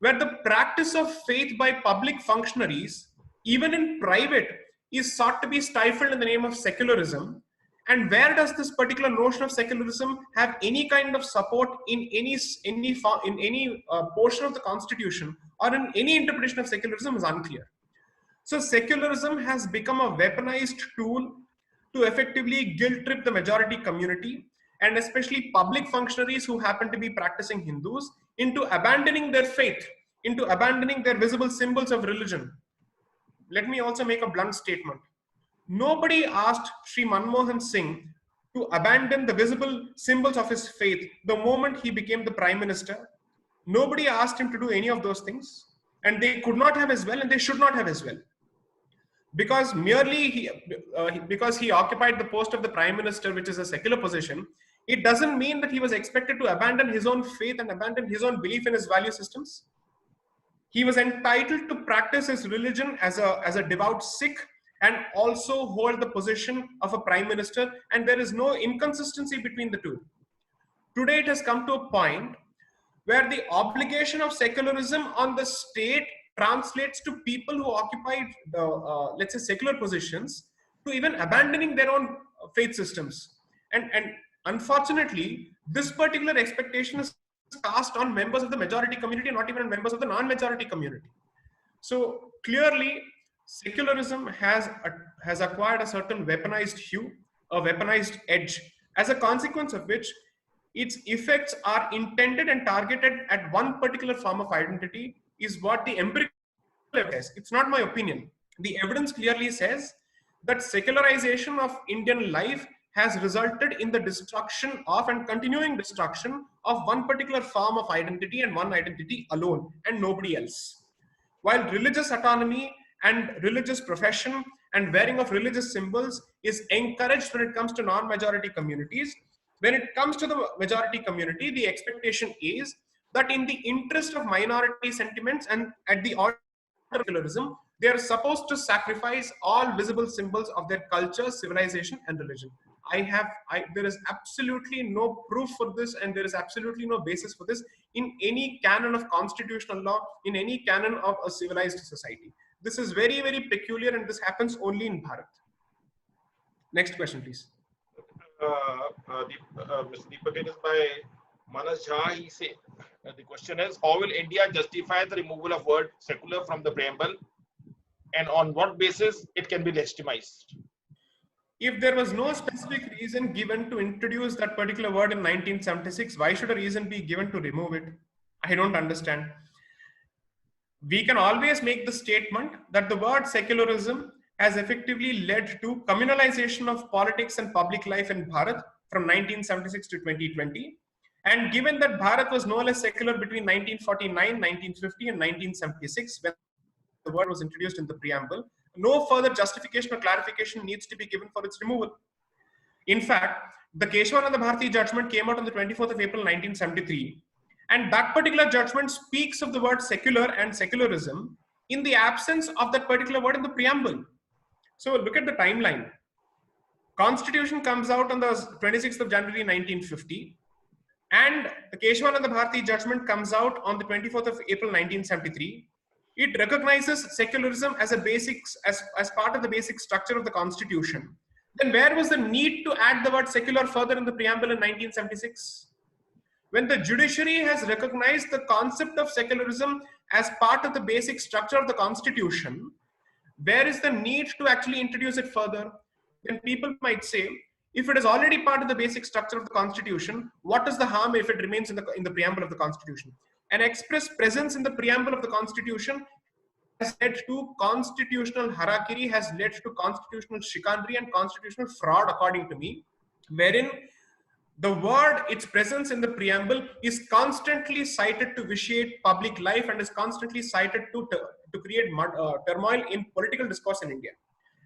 [SPEAKER 2] where the practice of faith by public functionaries, even in private, is sought to be stifled in the name of secularism. And where does this particular notion of secularism have any kind of support in any portion of the constitution, or in any interpretation of secularism, is unclear. So secularism has become a weaponized tool to effectively guilt trip the majority community, and especially public functionaries who happen to be practicing Hindus, into abandoning their faith, into abandoning their visible symbols of religion. Let me also make a blunt statement. Nobody asked Sri Manmohan Singh to abandon the visible symbols of his faith the moment he became the Prime Minister. Nobody asked him to do any of those things, and they could not have as well, and they should not have as well. Because merely because he occupied the post of the Prime Minister, which is a secular position, it doesn't mean that he was expected to abandon his own faith and abandon his own belief in his value systems. He was entitled to practice his religion as a devout Sikh, and also hold the position of a Prime Minister, and there is no inconsistency between the two. Today it has come to a point where the obligation of secularism on the state translates to people who occupied the, let's say, secular positions, to even abandoning their own faith systems. And unfortunately, this particular expectation is cast on members of the majority community, not even members of the non-majority community. So clearly, secularism has acquired a certain weaponized hue, a weaponized edge, as a consequence of which its effects are intended and targeted at one particular form of identity, is what the empirical evidence. It's not my opinion. The evidence clearly says that secularization of Indian life has resulted in the destruction of and continuing destruction of one particular form of identity, and one identity alone, and nobody else. While religious autonomy and religious profession and wearing of religious symbols is encouraged when it comes to non-majority communities, when it comes to the majority community, the expectation is that in the interest of minority sentiments and at the order of secularism, they are supposed to sacrifice all visible symbols of their culture, civilization, and religion. There is absolutely no proof for this, and there is absolutely no basis for this in any canon of constitutional law, in any canon of a civilized society. This is very, very peculiar, and this happens only in Bharat. Next question, please.
[SPEAKER 1] Mr. Deepak, it is by Manas Jha. He said, the question is, how will India justify the removal of word secular from the preamble, and on what basis it can be legitimized?
[SPEAKER 2] If there was no specific reason given to introduce that particular word in 1976, why should a reason be given to remove it? I don't understand. We can always make the statement that the word secularism has effectively led to communalization of politics and public life in Bharat from 1976 to 2020. And given that Bharat was no less secular between 1949, 1950, and 1976, when the word was introduced in the preamble, no further justification or clarification needs to be given for its removal. In fact, the Keshavananda Bharati judgment came out on the 24th of April 1973, and that particular judgment speaks of the word secular and secularism in the absence of that particular word in the preamble. So look at the timeline. Constitution comes out on the 26th of January 1950, and the Keshavananda Bharati judgment comes out on the 24th of April 1973. It recognizes secularism as as part of the basic structure of the Constitution. Then where was the need to add the word secular further in the preamble in 1976? When the judiciary has recognized the concept of secularism as part of the basic structure of the Constitution, where is the need to actually introduce it further? Then people might say, if it is already part of the basic structure of the Constitution, what is the harm if it remains in the preamble of the Constitution? An express presence in the preamble of the Constitution has led to constitutional harakiri, has led to constitutional chicanery and constitutional fraud, according to me, wherein the word, its presence in the preamble, is constantly cited to vitiate public life and is constantly cited to create turmoil in political discourse in India.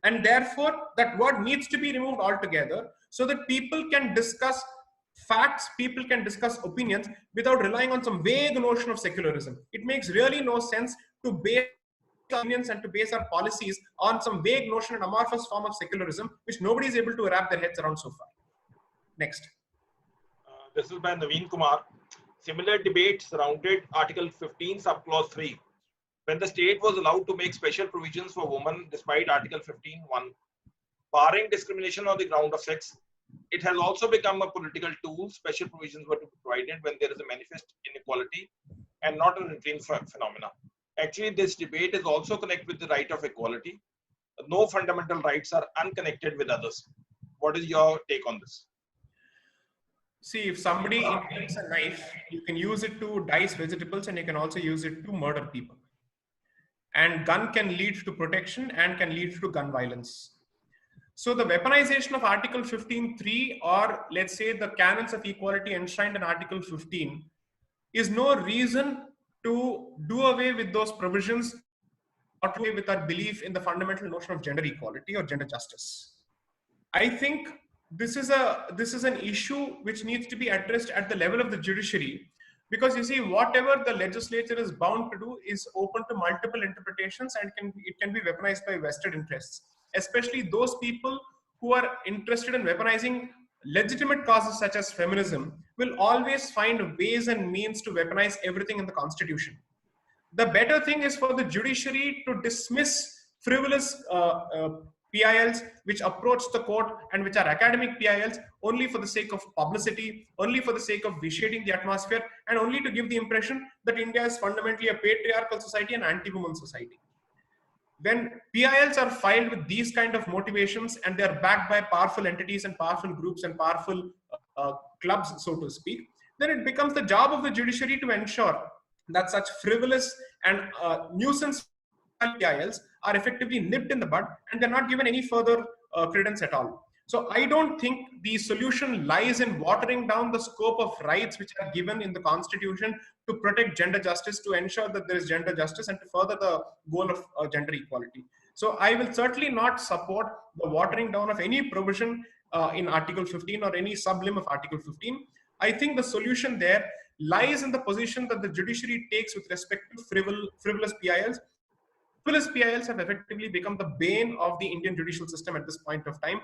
[SPEAKER 2] And therefore, that word needs to be removed altogether so that people can discuss facts, people can discuss opinions without relying on some vague notion of secularism. It makes really no sense to base opinions and to base our policies on some vague notion and amorphous form of secularism, which nobody is able to wrap their heads around so far. Next.
[SPEAKER 1] This is by Naveen Kumar. Similar debate surrounded Article 15, Subclause 3, when the state was allowed to make special provisions for women despite Article 15(1), barring discrimination on the ground of sex. It has also become a political tool. Special provisions were to be provided when there is a manifest inequality and not a routine phenomena. Actually, this debate is also connected with the right of equality. No fundamental rights are unconnected with others. What is your take on this?
[SPEAKER 2] See, if somebody invents a knife, you can use it to dice vegetables and you can also use it to murder people. And gun can lead to protection and can lead to gun violence. So the weaponization of Article 15(3), or let's say the canons of equality enshrined in Article 15, is no reason to do away with those provisions or do away with our belief in the fundamental notion of gender equality or gender justice. I think this is an issue which needs to be addressed at the level of the judiciary, because you see, whatever the legislature is bound to do is open to multiple interpretations and it can be weaponized by vested interests, especially those people who are interested in weaponizing legitimate causes such as feminism will always find ways and means to weaponize everything in the Constitution. The better thing is for the judiciary to dismiss frivolous PILs which approach the court and which are academic PILs only for the sake of publicity, only for the sake of vitiating the atmosphere, and only to give the impression that India is fundamentally a patriarchal society and anti-woman society. When PILs are filed with these kind of motivations and they are backed by powerful entities and powerful groups and powerful clubs, so to speak, then it becomes the job of the judiciary to ensure that such frivolous and nuisance PILs are effectively nipped in the bud and they're not given any further credence at all. So I don't think the solution lies in watering down the scope of rights which are given in the Constitution to protect gender justice, to ensure that there is gender justice and to further the goal of gender equality. So I will certainly not support the watering down of any provision in Article 15 or any sublim of Article 15. I think the solution there lies in the position that the judiciary takes with respect to frivolous PILs. Frivolous PILs have effectively become the bane of the Indian judicial system at this point of time.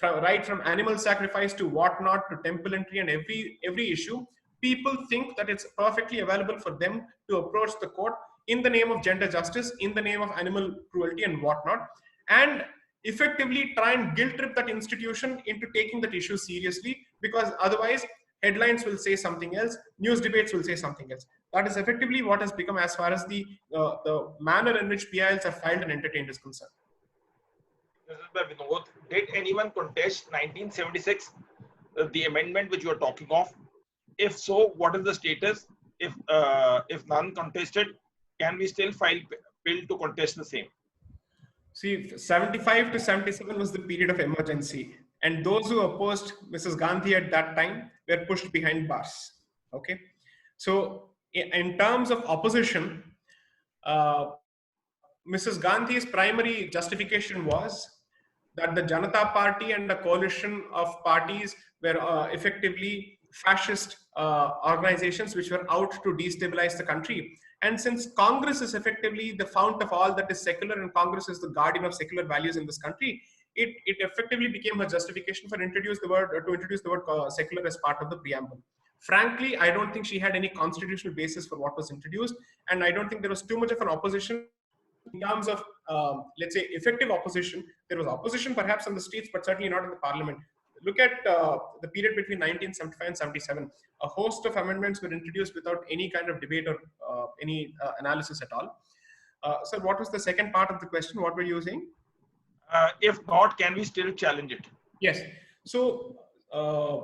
[SPEAKER 2] Right from animal sacrifice to whatnot to temple entry and every issue, people think that it's perfectly available for them to approach the court in the name of gender justice, in the name of animal cruelty and whatnot, and effectively try and guilt trip that institution into taking that issue seriously, because otherwise headlines will say something else, news debates will say something else. That is effectively what has become as far as the manner in which PILs are filed and entertained is concerned.
[SPEAKER 1] This is by Vinod. Did anyone contest 1976, the amendment which you are talking of? If so, what is the status? If none contested, can we still file bill to contest the same?
[SPEAKER 2] See, 75 to 77 was the period of emergency. And those who opposed Mrs. Gandhi at that time were pushed behind bars. Okay. So, in terms of opposition, uh, Mrs. Gandhi's primary justification was that the Janata Party and a coalition of parties were effectively fascist organizations which were out to destabilize the country. And since Congress is effectively the fount of all that is secular, and Congress is the guardian of secular values in this country, it effectively became her justification for introduce the word secular as part of the preamble. Frankly, I don't think she had any constitutional basis for what was introduced, and I don't think there was too much of an opposition in terms of, let's say, effective opposition. There was opposition perhaps on the streets, but certainly not in the parliament. Look at the period between 1975 and 77. A host of amendments were introduced without any kind of debate or any analysis at all. So what was the second part of the question? What were you saying?
[SPEAKER 1] If not, can we still challenge it?
[SPEAKER 2] Yes. So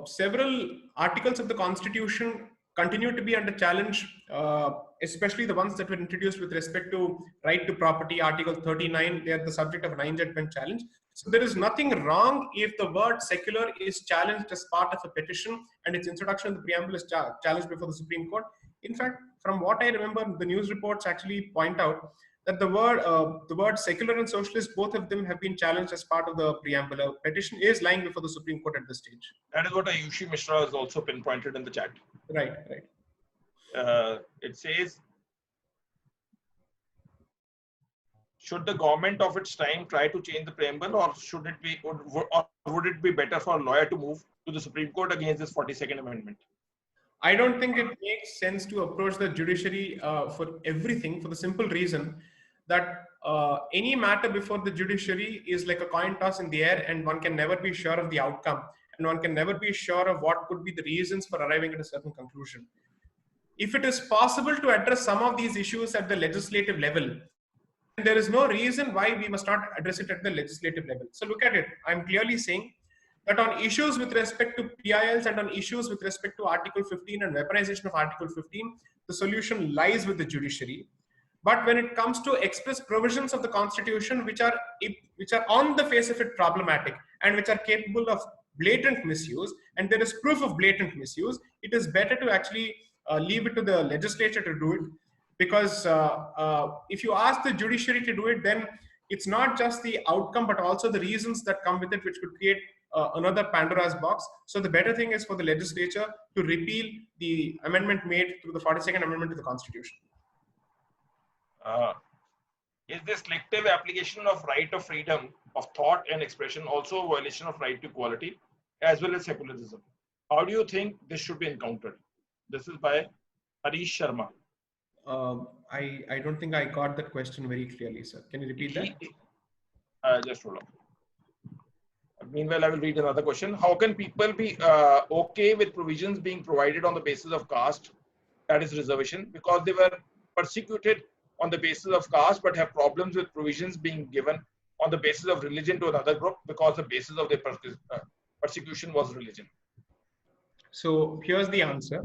[SPEAKER 2] several articles of the Constitution continue to be under challenge, especially the ones that were introduced with respect to right to property, Article 39. They are the subject of a 9-judgment challenge. So there is nothing wrong if the word secular is challenged as part of a petition and its introduction in the preamble is challenged before the Supreme Court. In fact, from what I remember, the news reports actually point out that the word secular and socialist, both of them have been challenged as part of the preamble. A petition is lying before the Supreme Court at this stage.
[SPEAKER 1] That is what Ayushi Mishra has also pinpointed in the chat.
[SPEAKER 2] Right, right.
[SPEAKER 1] It says, should the government of its time try to change the preamble, or should it be, or would it be better for a lawyer to move to the Supreme Court against this 42nd Amendment?
[SPEAKER 2] I don't think it makes sense to approach the judiciary for everything, for the simple reason that any matter before the judiciary is like a coin toss in the air, and one can never be sure of the outcome, and one can never be sure of what could be the reasons for arriving at a certain conclusion. If it is possible to address some of these issues at the legislative level, then there is no reason why we must not address it at the legislative level. So look at it. I'm clearly saying that on issues with respect to PILs and on issues with respect to Article 15 and weaponization of Article 15, the solution lies with the judiciary. But when it comes to express provisions of the Constitution, which are on the face of it problematic and which are capable of blatant misuse, and there is proof of blatant misuse, it is better to actually leave it to the legislature to do it. Because if you ask the judiciary to do it, then it's not just the outcome, but also the reasons that come with it, which could create another Pandora's box. So the better thing is for the legislature to repeal the amendment made through the 42nd Amendment to the Constitution.
[SPEAKER 1] Is this selective application of right of freedom of thought and expression also a violation of right to equality as well as secularism? How do you think this should be encountered? This is by Harish Sharma.
[SPEAKER 2] I don't think I got that question very clearly, sir. Can you repeat that?
[SPEAKER 1] Just hold on. Meanwhile, I will read another question. How can people be okay with provisions being provided on the basis of caste, that is reservation, because they were persecuted on the basis of caste, but have problems with provisions being given on the basis of religion to another group because the basis of their persecution was religion?
[SPEAKER 2] So here's the answer.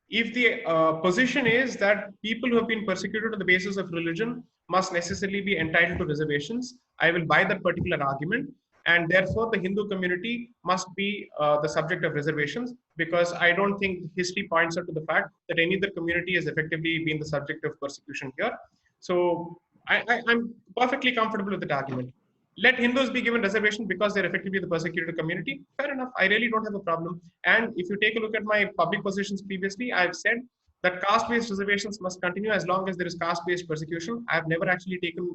[SPEAKER 2] If the position is that people who have been persecuted on the basis of religion must necessarily be entitled to reservations, I will buy that particular argument. And therefore, the Hindu community must be the subject of reservations, because I don't think history points out to the fact that any other community has effectively been the subject of persecution here. So I'm perfectly comfortable with that argument. Let Hindus be given reservation because they're effectively the persecuted community. Fair enough. I really don't have a problem. And if you take a look at my public positions previously, I've said that caste-based reservations must continue as long as there is caste-based persecution. I've never actually taken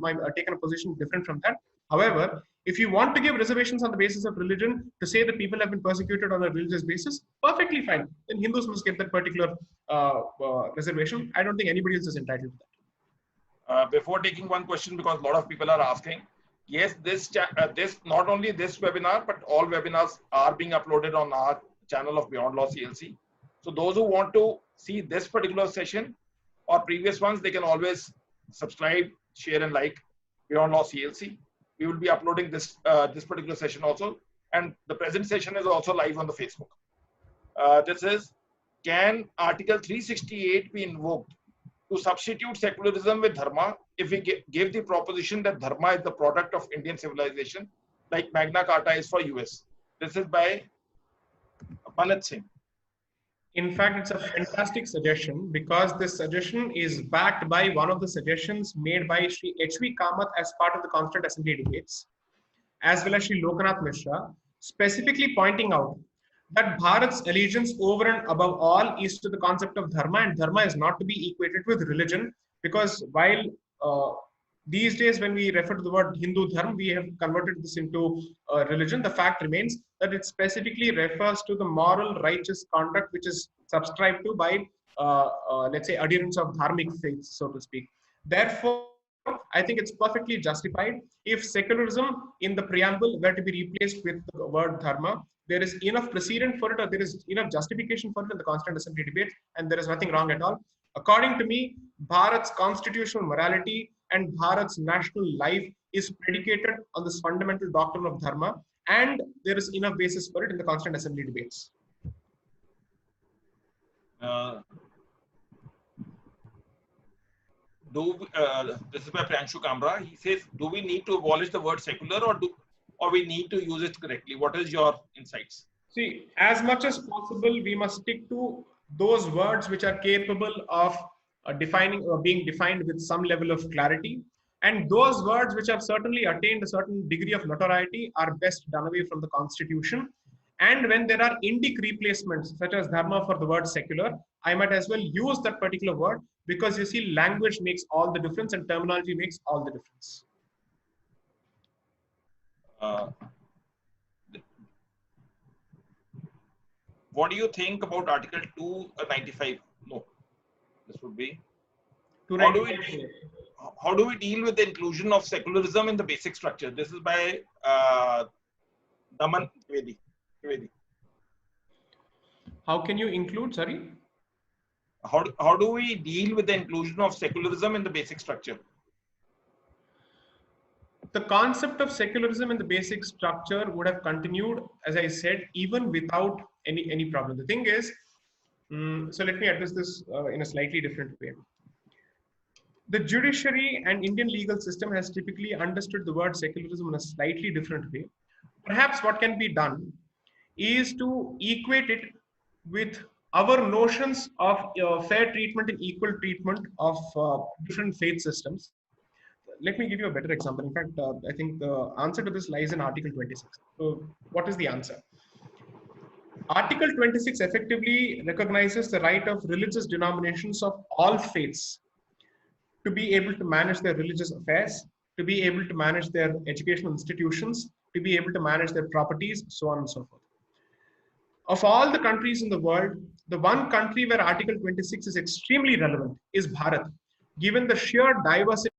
[SPEAKER 2] a position different from that. However, if you want to give reservations on the basis of religion to say that people have been persecuted on a religious basis, perfectly fine. Then Hindus must get that particular reservation. I don't think anybody else is entitled to
[SPEAKER 1] that. Before taking one question, because a lot of people are asking, yes, this not only this webinar, but all webinars are being uploaded on our channel of Beyond Law CLC. So those who want to see this particular session or previous ones, they can always subscribe, share, and like Beyond Law CLC. We will be uploading this particular session also, and the present session is also live on the Facebook. This is, can Article 368 be invoked to substitute secularism with dharma if we give the proposition that dharma is the product of Indian civilization, like Magna Carta is for US. This is by Manat Singh.
[SPEAKER 2] In fact, it's a fantastic suggestion because this suggestion is backed by one of the suggestions made by Sri H.V. Kamath as part of the Constituent Assembly debates, as well as Sri Lokanath Mishra, specifically pointing out that Bharat's allegiance over and above all is to the concept of dharma, and dharma is not to be equated with religion, because while these days when we refer to the word Hindu dharma, we have converted this into religion. The fact remains that it specifically refers to the moral, righteous conduct which is subscribed to by, let's say, adherents of dharmic faiths, so to speak. Therefore, I think it's perfectly justified if secularism in the preamble were to be replaced with the word dharma. There is enough precedent for it, or there is enough justification for it in the Constituent Assembly debate, and there is nothing wrong at all. According to me, Bharat's constitutional morality and Bharat's national life is predicated on this fundamental doctrine of dharma, and there is enough basis for it in the Constituent Assembly debates.
[SPEAKER 1] This is by Pranshu Kamra. He says, do we need to abolish the word secular, or we need to use it correctly? What is your insights?
[SPEAKER 2] See, as much as possible, we must stick to those words which are capable of defining or being defined with some level of clarity. And those words which have certainly attained a certain degree of notoriety are best done away from the Constitution. And when there are indic replacements, such as dharma for the word secular, I might as well use that particular word, because you see, language makes all the difference and terminology makes all the difference.
[SPEAKER 1] What do you think about Article 295? No, this would be. How do we deal with the inclusion of secularism in the basic structure? This is by Daman Trivedi.
[SPEAKER 2] How can you include, sorry?
[SPEAKER 1] How do we deal with the inclusion of secularism in the basic structure?
[SPEAKER 2] The concept of secularism in the basic structure would have continued, as I said, even without any problem. The thing is, so let me address this in a slightly different way. The judiciary and Indian legal system has typically understood the word secularism in a slightly different way. Perhaps what can be done is to equate it with our notions of fair treatment and equal treatment of different faith systems. Let me give you a better example. In fact, I think the answer to this lies in Article 26. So what is the answer? Article 26 effectively recognizes the right of religious denominations of all faiths to be able to manage their religious affairs, to be able to manage their educational institutions, to be able to manage their properties, so on and so forth. Of all the countries in the world, the one country where Article 26 is extremely relevant is Bharat, given the sheer diversity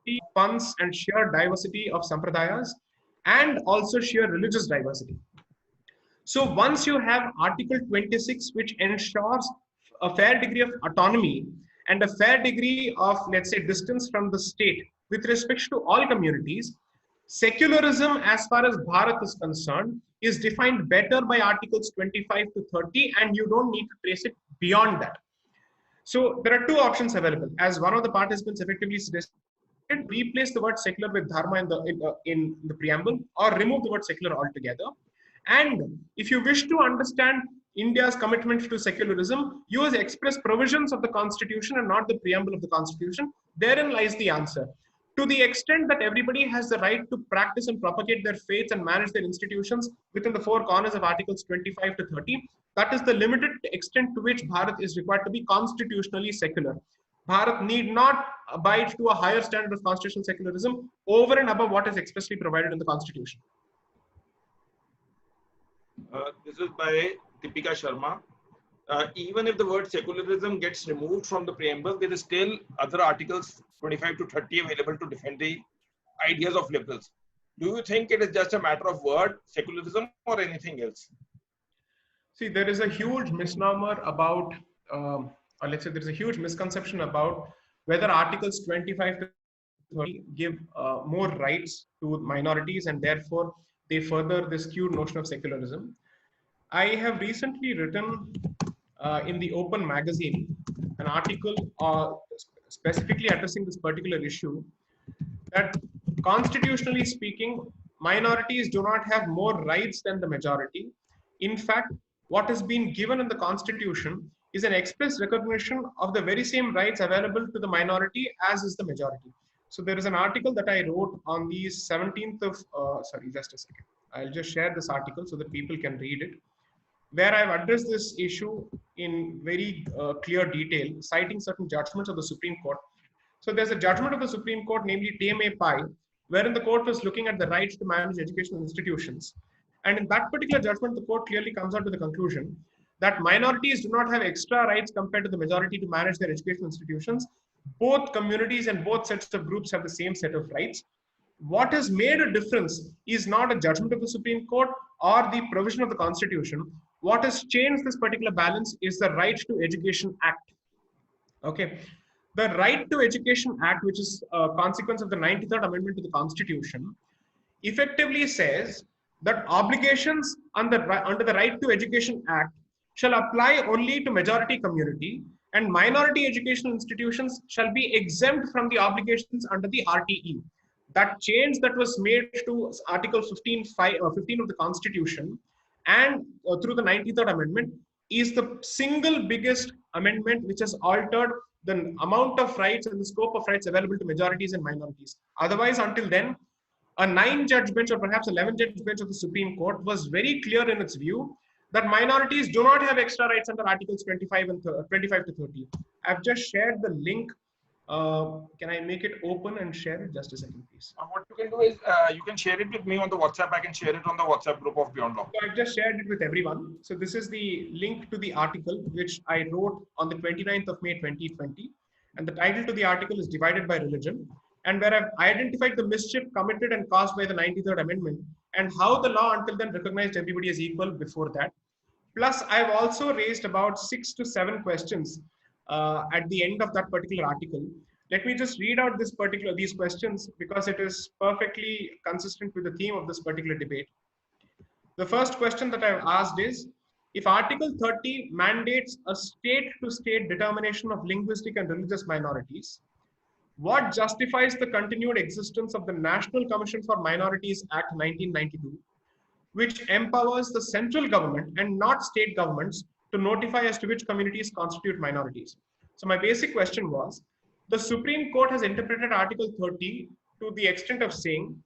[SPEAKER 2] of funds and sheer diversity of sampradayas, and also sheer religious diversity. So once you have Article 26, which ensures a fair degree of autonomy and a fair degree of, let's say, distance from the state with respect to all communities, secularism, as far as Bharat is concerned, is defined better by Articles 25 to 30, and you don't need to trace it beyond that. So there are two options available. As one of the participants effectively suggested, replace the word secular with dharma in the preamble, or remove the word secular altogether. And if you wish to understand India's commitment to secularism, use express provisions of the Constitution and not the preamble of the Constitution. Therein lies the answer. To the extent that everybody has the right to practice and propagate their faiths and manage their institutions within the four corners of Articles 25 to 30, that is the limited extent to which Bharat is required to be constitutionally secular. Bharat need not abide to a higher standard of constitutional secularism over and above what is expressly provided in the Constitution.
[SPEAKER 1] This is by Deepika Sharma. Even if the word secularism gets removed from the preamble, there is still other articles 25 to 30 available to defend the ideas of liberals. Do you think it is just a matter of word, secularism, or anything else?
[SPEAKER 2] See, there is a huge misnomer about, or let's say there is a huge misconception about whether Articles 25 to 30 give more rights to minorities, and therefore they further this skewed notion of secularism. I have recently written in the Open magazine an article specifically addressing this particular issue, that constitutionally speaking, minorities do not have more rights than the majority. In fact, what has been given in the constitution is an express recognition of the very same rights available to the minority as is the majority. So there is an article that I wrote on the 17th of, sorry, just a second. I'll just share this article so that people can read it, where I've addressed this issue in very clear detail, citing certain judgments of the Supreme Court. So there's a judgment of the Supreme Court, namely TMA Pi, wherein the court was looking at the rights to manage educational institutions. And in that particular judgment, the court clearly comes out to the conclusion that minorities do not have extra rights compared to the majority to manage their educational institutions. Both communities and both sets of groups have the same set of rights. What has made a difference is not a judgment of the Supreme Court or the provision of the Constitution. What has changed this particular balance is the Right to Education Act. Okay. The Right to Education Act, which is a consequence of the 93rd Amendment to the Constitution, effectively says that obligations under the Right to Education Act shall apply only to majority community, and minority educational institutions shall be exempt from the obligations under the RTE. That change that was made to Article 15 of the Constitution and through the 93rd Amendment is the single biggest amendment which has altered the amount of rights and the scope of rights available to majorities and minorities. Otherwise, until then, a 9-judge bench or perhaps 11-judge bench of the Supreme Court was very clear in its view that minorities do not have extra rights under Articles 25 to 30. I've just shared the link. Can I make it open and share it? Just a second, please.
[SPEAKER 1] What you can do is you can share it with me on the WhatsApp. I can share it on the WhatsApp group of Beyond Law.
[SPEAKER 2] So I've just shared it with everyone. So this is the link to the article which I wrote on the 29th of May 2020. And the title to the article is Divided by Religion, and where I've identified the mischief committed and caused by the 93rd Amendment and how the law until then recognized everybody as equal before that. Plus, I've also raised about 6 to 7 questions at the end of that particular article. Let me just read out these questions because it is perfectly consistent with the theme of this particular debate. The first question that I've asked is, if Article 30 mandates a state-to-state determination of linguistic and religious minorities, what justifies the continued existence of the National Commission for Minorities Act 1992, which empowers the central government and not state governments to notify as to which communities constitute minorities? So my basic question was, the Supreme Court has interpreted Article 30 to the extent of saying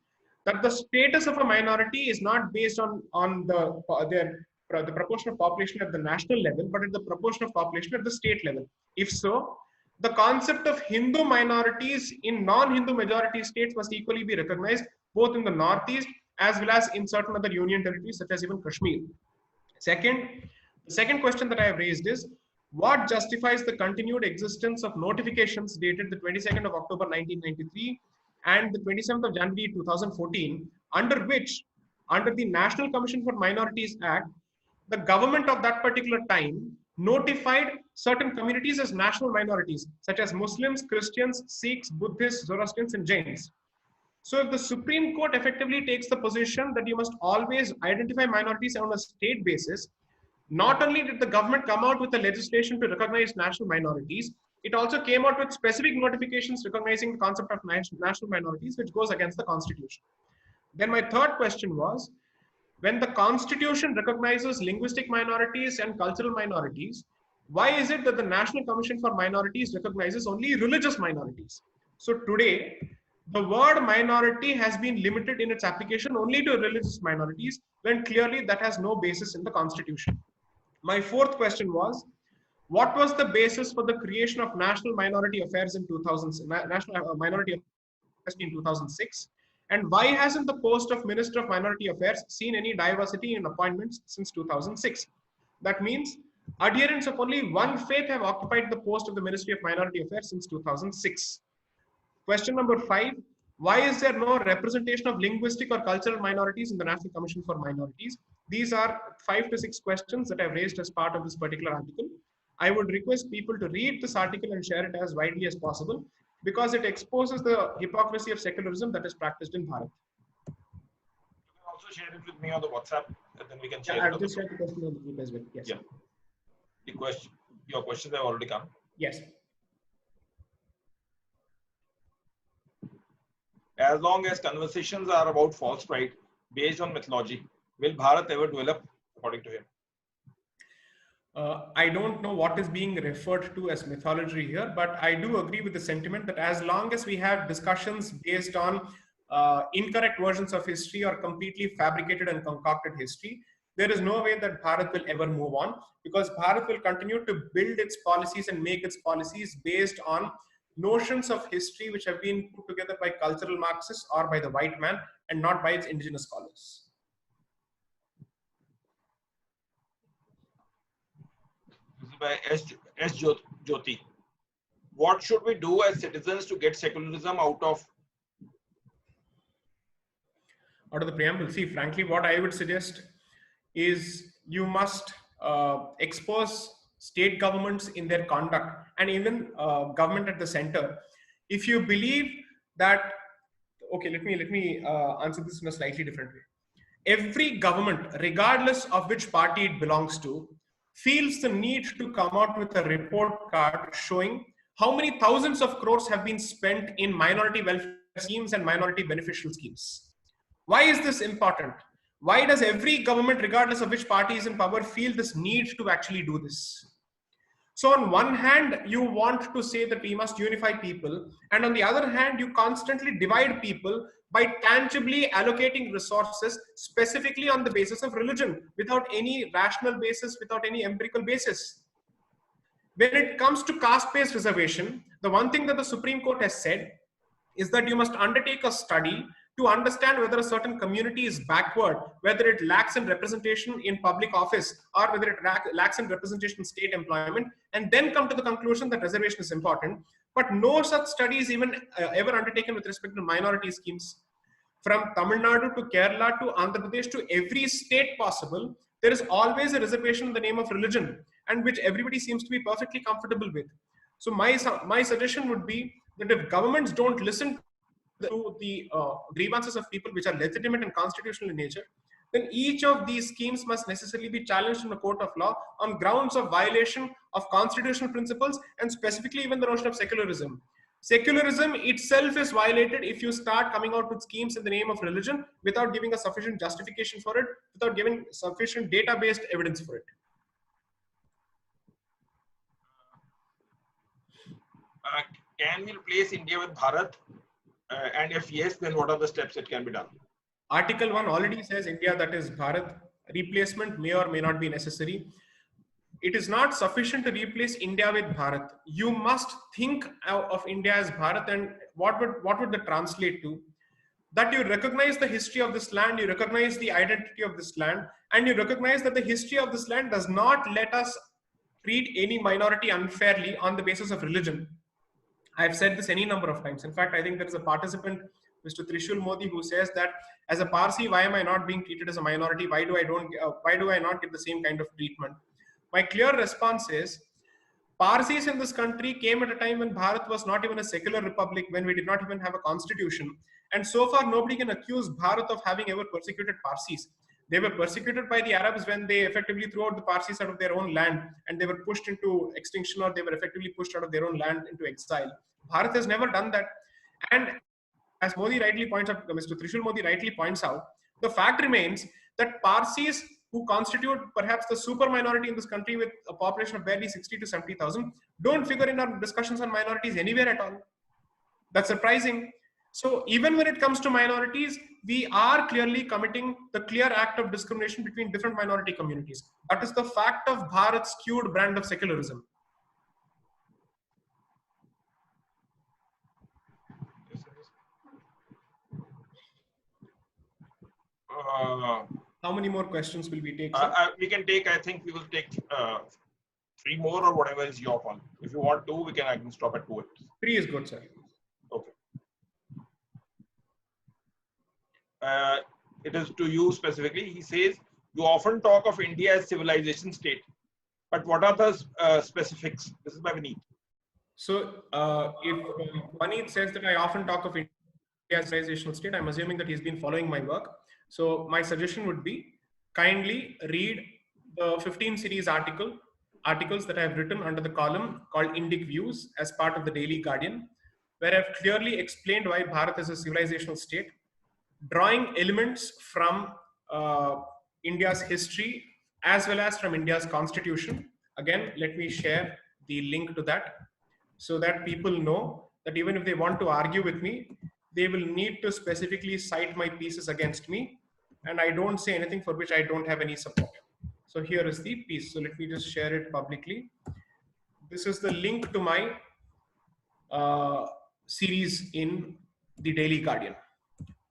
[SPEAKER 2] that the status of a minority is not based on the proportion of population at the national level, but at the proportion of population at the state level. If so, the concept of Hindu minorities in non-Hindu majority states must equally be recognized, both in the Northeast as well as in certain other union territories, such as even Kashmir. The second question that I have raised is, what justifies the continued existence of notifications dated the 22nd of October 1993 and the 27th of January 2014, under which, under the National Commission for Minorities Act, the government of that particular time notified certain communities as national minorities, such as Muslims, Christians, Sikhs, Buddhists, Zoroastrians, and Jains. So if the Supreme Court effectively takes the position that you must always identify minorities on a state basis, not only did the government come out with the legislation to recognize national minorities, it also came out with specific notifications recognizing the concept of national minorities, which goes against the Constitution. Then my third question was, when the Constitution recognizes linguistic minorities and cultural minorities, why is it that the National Commission for Minorities recognizes only religious minorities? So today, the word minority has been limited in its application only to religious minorities, when clearly that has no basis in the Constitution. My fourth question was, what was the basis for the creation of National Minority Affairs in 2006? And why hasn't the post of Minister of Minority Affairs seen any diversity in appointments since 2006? That means adherents of only one faith have occupied the post of the Ministry of Minority Affairs since 2006. Question number 5, why is there no representation of linguistic or cultural minorities in the National Commission for Minorities? These are 5 to 6 questions that I've raised as part of this particular article. I would request people to read this article and share it as widely as possible, because it exposes the hypocrisy of secularism that is practiced in Bharat.
[SPEAKER 1] You can also share it with me on the WhatsApp, and then we can share
[SPEAKER 2] Yeah,
[SPEAKER 1] it.
[SPEAKER 2] I'll just share the question on the group as well. Yes.
[SPEAKER 1] Yeah. Your questions have already come.
[SPEAKER 2] Yes.
[SPEAKER 1] As long as conversations are about false pride based on mythology, will Bharat ever develop, according to him?
[SPEAKER 2] I don't know what is being referred to as mythology here, but I do agree with the sentiment that as long as we have discussions based on incorrect versions of history or completely fabricated and concocted history, there is no way that Bharat will ever move on, because Bharat will continue to build its policies and make its policies based on notions of history which have been put together by cultural Marxists or by the white man and not by its indigenous scholars.
[SPEAKER 1] This is by S. Jyoti. What should we do as citizens to get secularism out of
[SPEAKER 2] the preamble? See, frankly, what I would suggest is you must expose state governments in their conduct, and even government at the center. If you believe that, okay, let me answer this in a slightly different way. Every government, regardless of which party it belongs to, feels the need to come out with a report card showing how many thousands of crores have been spent in minority welfare schemes and minority beneficial schemes. Why is this important? Why does every government, regardless of which party is in power, feel this need to actually do this? So on one hand, you want to say that we must unify people, and on the other hand, you constantly divide people by tangibly allocating resources specifically on the basis of religion, without any rational basis, without any empirical basis. When it comes to caste-based reservation, the one thing that the Supreme Court has said is that you must undertake a study to understand whether a certain community is backward, whether it lacks in representation in public office, or whether it lacks in representation in state employment, and then come to the conclusion that reservation is important. But no such study is even ever undertaken with respect to minority schemes. From Tamil Nadu to Kerala to Andhra Pradesh to every state possible, there is always a reservation in the name of religion, and which everybody seems to be perfectly comfortable with. So my suggestion would be that if governments don't listen to the grievances of people which are legitimate and constitutional in nature, then each of these schemes must necessarily be challenged in a court of law on grounds of violation of constitutional principles, and specifically even the notion of secularism. Secularism itself is violated if you start coming out with schemes in the name of religion without giving a sufficient justification for it, without giving sufficient data-based evidence for it.
[SPEAKER 1] Can we replace India with Bharat? And if yes, then what are the steps that can be done?
[SPEAKER 2] Article 1 already says India, that is Bharat. Replacement may or may not be necessary. It is not sufficient to replace India with Bharat. You must think of India as Bharat, and what would that translate to? That you recognize the history of this land, you recognize the identity of this land, and you recognize that the history of this land does not let us treat any minority unfairly on the basis of religion. I've said this any number of times. In fact, I think there is a participant, Mr. Trishul Modi, who says that as a Parsi, why am I not being treated as a minority? Why do I not get the same kind of treatment? My clear response is, Parsis in this country came at a time when Bharat was not even a secular republic, when we did not even have a constitution. And so far, nobody can accuse Bharat of having ever persecuted Parsis. They were persecuted by the Arabs when they effectively threw out the Parsis out of their own land, and they were pushed into extinction, or they were effectively pushed out of their own land into exile. Bharat has never done that. And as Modi rightly points out, Mr. Trishul Modi rightly points out, the fact remains that Parsis, who constitute perhaps the super minority in this country with a population of barely 60 to 70,000, don't figure in our discussions on minorities anywhere at all. That's surprising. So even when it comes to minorities, we are clearly committing the clear act of discrimination between different minority communities. That is the fact of Bharat's skewed brand of secularism. How many more questions will we take, sir?
[SPEAKER 1] We can take, I think we will take 3 more or whatever is your call. If you want 2, I can stop at 2.
[SPEAKER 2] 3 is good, sir.
[SPEAKER 1] Okay. It is to you specifically. He says, you often talk of India as civilization state, but what are the specifics? This is by Vineet.
[SPEAKER 2] So if Vineet says that I often talk of India as civilization state, I'm assuming that he's been following my work. So my suggestion would be, kindly read the 15 series article articles that I have written under the column called Indic Views as part of the Daily Guardian, where I've clearly explained why Bharat is a civilizational state, drawing elements from India's history as well as from India's constitution. Again, let me share the link to that so that people know that even if they want to argue with me, they will need to specifically cite my pieces against me. And I don't say anything for which I don't have any support. So here is the piece. So let me just share it publicly. This is the link to my series in the Daily Guardian.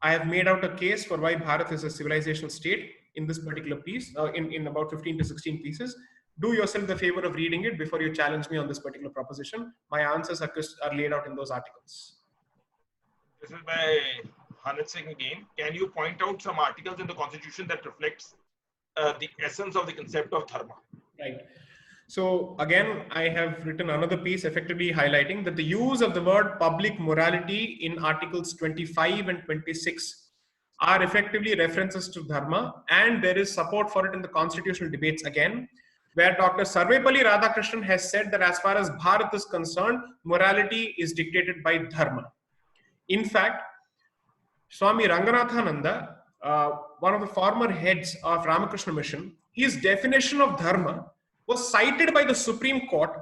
[SPEAKER 2] I have made out a case for why Bharat is a civilizational state in this particular piece, in about 15 to 16 pieces. Do yourself the favor of reading it before you challenge me on this particular proposition. My answers are laid out in those articles.
[SPEAKER 1] This is by Hanit Singh again. Can you point out some articles in the constitution that reflects the essence of the concept of dharma?
[SPEAKER 2] Right. So again, I have written another piece effectively highlighting that the use of the word public morality in articles 25 and 26 are effectively references to dharma, and there is support for it in the constitutional debates again, where Dr. Sarvepalli Radhakrishnan has said that as far as Bharat is concerned, morality is dictated by dharma. In fact, Swami Ranganathananda, one of the former heads of Ramakrishna Mission, his definition of dharma was cited by the Supreme Court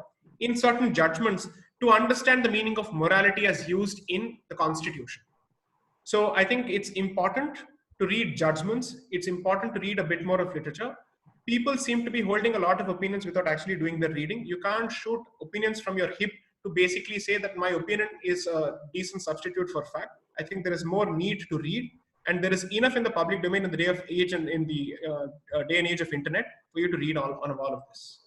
[SPEAKER 2] in certain judgments to understand the meaning of morality as used in the Constitution. So I think it's important to read judgments. It's important to read a bit more of literature. People seem to be holding a lot of opinions without actually doing the reading. You can't shoot opinions from your hip to basically say that my opinion is a decent substitute for fact. I think there is more need to read, and there is enough in the public domain in the day of age and in the day and age of internet for you to read all of this.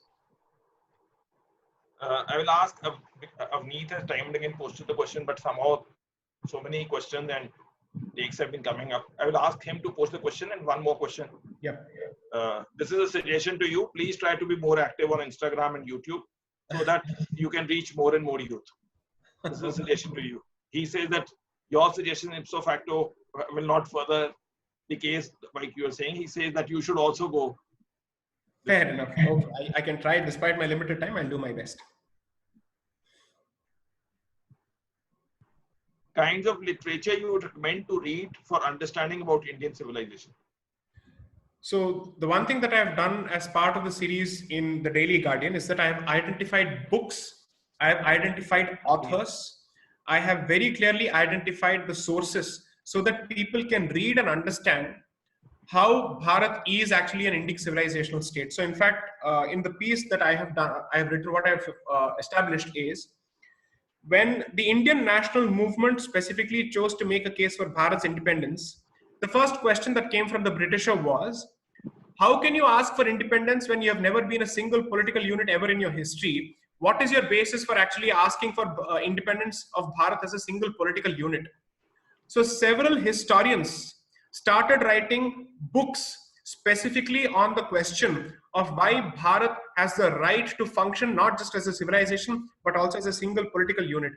[SPEAKER 1] I will ask, Avneet has time and again posted the question, but somehow so many questions and takes have been coming up. I will ask him to post the question, and one more question.
[SPEAKER 2] Yeah.
[SPEAKER 1] This is a suggestion to you. Please try to be more active on Instagram and YouTube so that you can reach more and more youth. This is a suggestion to you. He says that your suggestion ipso facto will not further the case like you are saying. He says that you should also go.
[SPEAKER 2] Fair enough. Okay. I can try. Despite my limited time, I'll do my best.
[SPEAKER 1] Kinds of literature you would recommend to read for understanding about Indian civilization?
[SPEAKER 2] So the one thing that I've done as part of the series in the Daily Guardian is that I have identified books, I have identified authors, I have very clearly identified the sources so that people can read and understand how Bharat is actually an Indic civilizational state. So in fact, in the piece that I have done, I have written what I have established is, when the Indian national movement specifically chose to make a case for Bharat's independence, the first question that came from the Britisher was, how can you ask for independence when you have never been a single political unit ever in your history? What is your basis for actually asking for independence of Bharat as a single political unit? So several historians started writing books specifically on the question of why Bharat has the right to function not just as a civilization, but also as a single political unit.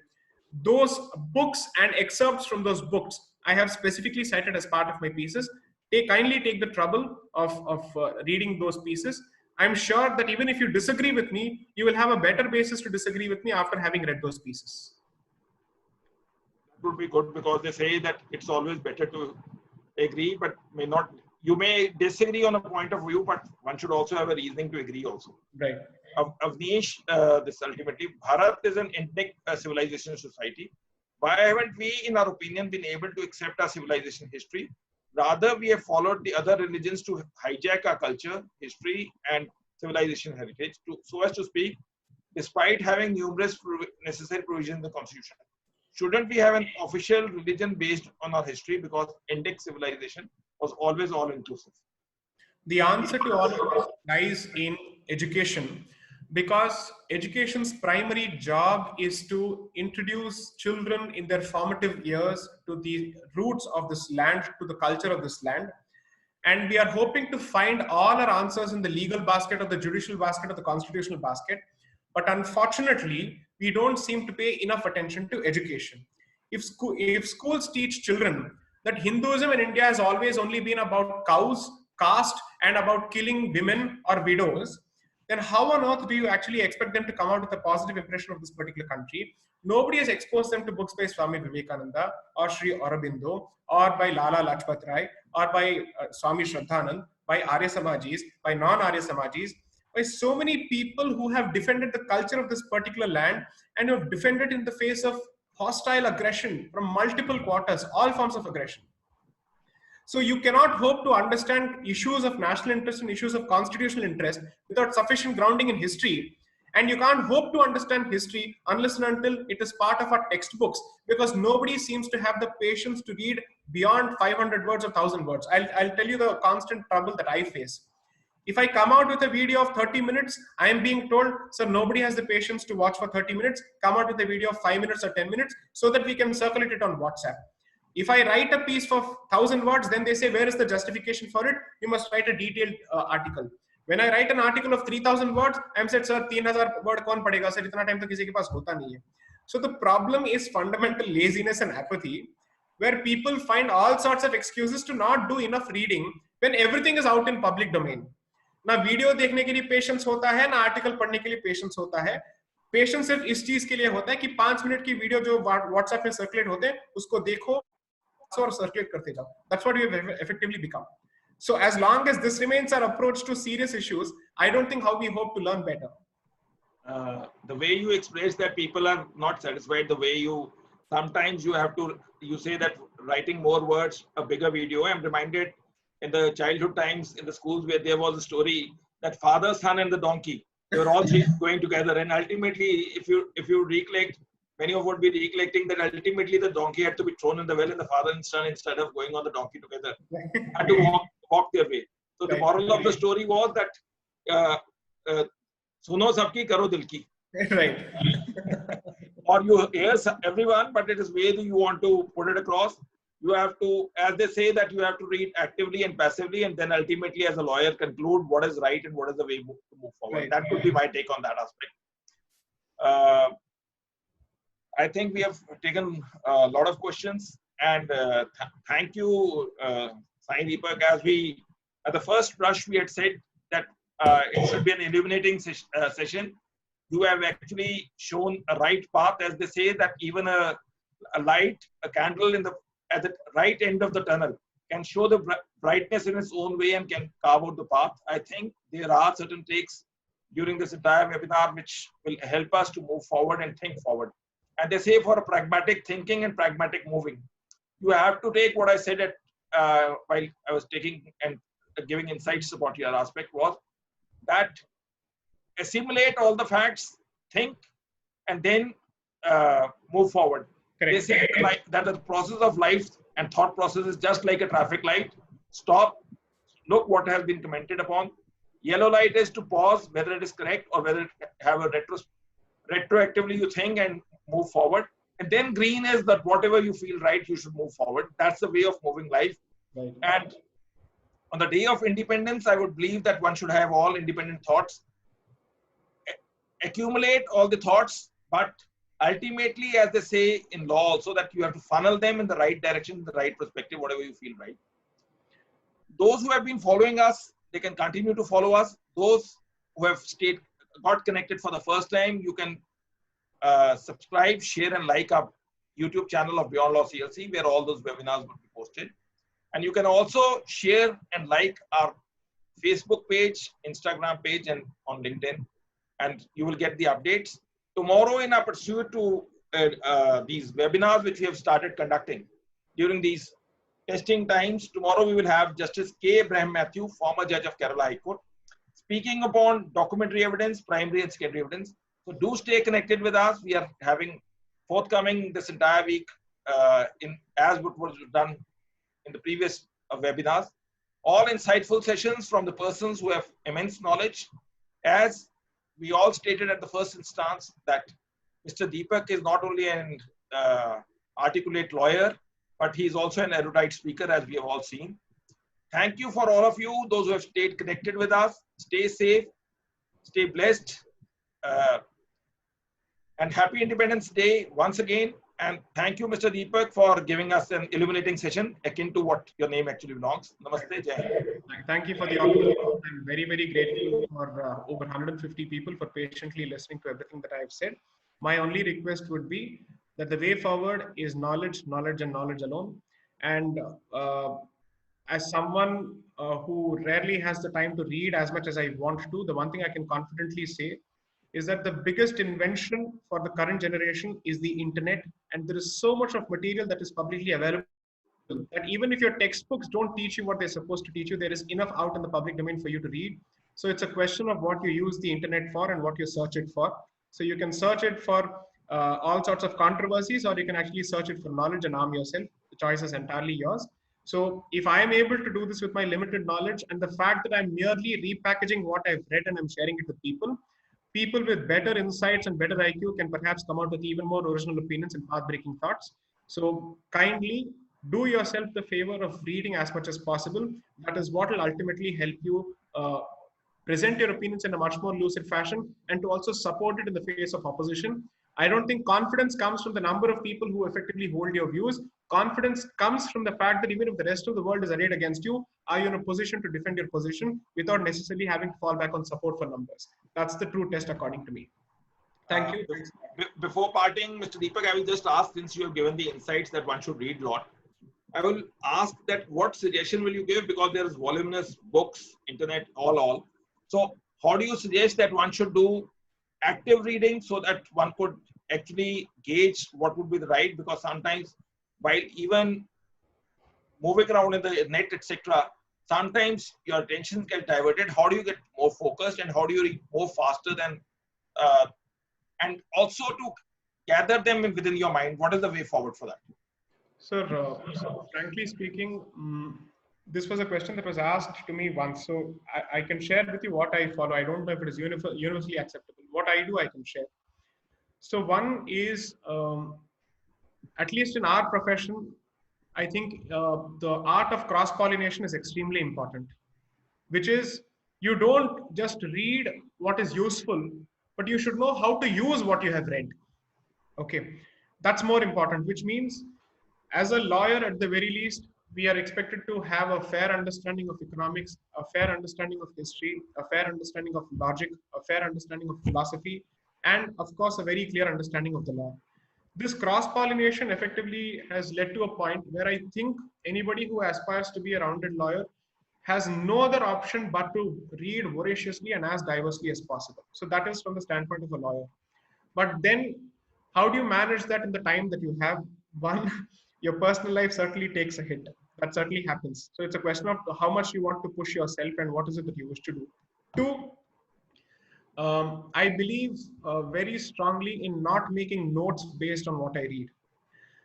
[SPEAKER 2] Those books and excerpts from those books I have specifically cited as part of my pieces. Kindly take the trouble of reading those pieces. I'm sure that even if you disagree with me, you will have a better basis to disagree with me after having read those pieces.
[SPEAKER 1] That would be good, because they say that it's always better to agree, but may not. You may disagree on a point of view, but one should also have a reasoning to agree also.
[SPEAKER 2] Right.
[SPEAKER 1] Avnish, this ultimately, Bharat is an ethnic civilization society. Why haven't we, in our opinion, been able to accept our civilization history? Rather, we have followed the other religions to hijack our culture, history, and civilization heritage, so as to speak, despite having numerous necessary provisions in the constitution. Shouldn't we have an official religion based on our history, because Indic civilization was always all-inclusive?
[SPEAKER 2] The answer to all of this lies in education, because education's primary job is to introduce children in their formative years to the roots of this land, to the culture of this land. And we are hoping to find all our answers in the legal basket, or the judicial basket, or the constitutional basket. But unfortunately, we don't seem to pay enough attention to education. If schools teach children that Hinduism in India has always only been about cows, caste, and about killing women or widows, then how on earth do you actually expect them to come out with a positive impression of this particular country? Nobody has exposed them to books by Swami Vivekananda or Sri Aurobindo or by Lala Lajpat Rai or by Swami Shraddhanand, by Arya Samajis, by non-Arya Samajis, by so many people who have defended the culture of this particular land and who have defended in the face of hostile aggression from multiple quarters, all forms of aggression. So you cannot hope to understand issues of national interest and issues of constitutional interest without sufficient grounding in history. And you can't hope to understand history unless and until it is part of our textbooks, because nobody seems to have the patience to read beyond 500 words or 1,000 words. I'll tell you the constant trouble that I face. If I come out with a video of 30 minutes, I am being told, sir, nobody has the patience to watch for 30 minutes. Come out with a video of 5 minutes or 10 minutes so that we can circulate it on WhatsApp. If I write a piece for 1,000 words, then they say, where is the justification for it? You must write a detailed article. When I write an article of 3,000 words, I'm said, sir, 3,000 word kaun padega? Sir, itna time to kisi ke paas hota nahi hai. So the problem is fundamental laziness and apathy, where people find all sorts of excuses to not do enough reading when everything is out in public domain. ना video देखने के लिए patience होता है, ना article पढ़ने के लिए पेशेंस होता है. पेशेंस सिर्फ इस चीज के लिए होता है कि 5 मिनट की वीडियो जो व्हाट्सएप में सर्कुलेट होते हैं उसको देखो और सर्कुलेट करते जाओ. That's what we have effectively become. So as long as this remains our approach to serious issues, I don't think how we hope to learn better.
[SPEAKER 1] The way you express that people are not satisfied, the way you sometimes you say that writing more words, a bigger video. I'm reminded in the childhood times in the schools where there was a story that father, son, and the donkey, they were all three going together, and ultimately, if you recollect, many of would be recollecting that ultimately the donkey had to be thrown in the well, and the father and son, instead of going on the donkey together, had to walk their way. So the moral of the story was that suno sabki karo dil ki.
[SPEAKER 2] Right.
[SPEAKER 1] Or you hear everyone, but it is way that you want to put it across. You have to, as they say, that you have to read actively and passively, and then ultimately, as a lawyer, conclude what is right and what is the way to move forward.
[SPEAKER 2] Right.
[SPEAKER 1] That could be my take on that aspect. I think we have taken a lot of questions, and thank you, Sai Deepak. As at the first brush, we had said that it should be an illuminating session. You have actually shown a right path, as they say, that even a light, a candle at the right end of the tunnel can show the brightness in its own way and can carve out the path. I think there are certain takes during this entire webinar which will help us to move forward and think forward. And they say for a pragmatic thinking and pragmatic moving, you have to take what I said while I was taking and giving insights about your aspect, was that assimilate all the facts, think, and then move forward.
[SPEAKER 2] Correct.
[SPEAKER 1] They say that the process of life and thought process is just like a traffic light. Stop, look what has been commented upon. Yellow light is to pause whether it is correct or whether it have a retroactively you think and move forward. And then green is that whatever you feel right, you should move forward. That's the way of moving life.
[SPEAKER 2] Right.
[SPEAKER 1] And on the day of independence, I would believe that one should have all independent thoughts. Accumulate all the thoughts, but ultimately, as they say in law also, that you have to funnel them in the right direction, the right perspective, whatever you feel right. Those who have been following us, they can continue to follow us. Those who have got connected for the first time, you can subscribe, share, and like our YouTube channel of Beyond Law CLC, where all those webinars will be posted. And you can also share and like our Facebook page, Instagram page, and on LinkedIn, and you will get the updates. Tomorrow, in our pursuit to these webinars, which we have started conducting during these testing times, tomorrow we will have Justice K. Abraham Matthew, former judge of Kerala High Court, speaking upon documentary evidence, primary and secondary evidence. So do stay connected with us. We are having forthcoming this entire week as what was done in the previous webinars. All insightful sessions from the persons who have immense knowledge. As we all stated at the first instance, that Mr. Deepak is not only an articulate lawyer, but he is also an erudite speaker, as we have all seen. Thank you for all of you, those who have stayed connected with us. Stay safe, stay blessed, and happy Independence Day once again. And thank you, Mr. Deepak, for giving us an illuminating session akin to what your name actually belongs. Namaste, Jai Hind.
[SPEAKER 2] Thank you for the opportunity. I'm very, very grateful for over 150 people for patiently listening to everything that I've said. My only request would be that the way forward is knowledge, knowledge, and knowledge alone. And as someone who rarely has the time to read as much as I want to, the one thing I can confidently say is that the biggest invention for the current generation is the internet. And there is so much of material that is publicly available that even if your textbooks don't teach you what they're supposed to teach you, there is enough out in the public domain for you to read. So it's a question of what you use the internet for and what you search it for. So you can search it for all sorts of controversies, or you can actually search it for knowledge and arm yourself. The choice is entirely yours. So if I am able to do this with my limited knowledge and the fact that I'm merely repackaging what I've read and I'm sharing it with people, people with better insights and better IQ can perhaps come out with even more original opinions and path-breaking thoughts. So kindly do yourself the favor of reading as much as possible. That is what will ultimately help you present your opinions in a much more lucid fashion and to also support it in the face of opposition. I don't think confidence comes from the number of people who effectively hold your views. Confidence comes from the fact that even if the rest of the world is arrayed against you, are you in a position to defend your position without necessarily having to fall back on support for numbers? That's the true test according to me. Thank you.
[SPEAKER 1] Before parting, Mr. Deepak, I will just ask, since you have given the insights that one should read a lot, I will ask that what suggestion will you give, because there is voluminous books, internet, all. So how do you suggest that one should do active reading so that one could actually gauge what would be the right? Because sometimes while even moving around in the net, etc., sometimes your attention gets diverted. How do you get more focused and how do you read more faster than, and also to gather them within your mind? What is the way forward for that?
[SPEAKER 2] Sir, frankly speaking, this was a question that was asked to me once. So I can share with you what I follow. I don't know if it is universally acceptable. What I do, I can share. So one is, at least in our profession, I think the art of cross-pollination is extremely important, which is you don't just read what is useful, but you should know how to use what you have read. Okay, that's more important, which means as a lawyer, at the very least, we are expected to have a fair understanding of economics, a fair understanding of history, a fair understanding of logic, a fair understanding of philosophy, and of course, a very clear understanding of the law. This cross-pollination effectively has led to a point where I think anybody who aspires to be a rounded lawyer has no other option but to read voraciously and as diversely as possible. So that is from the standpoint of a lawyer. But then how do you manage that in the time that you have? One, your personal life certainly takes a hit. That certainly happens. So it's a question of how much you want to push yourself and what is it that you wish to do. Two, I believe very strongly in not making notes based on what I read.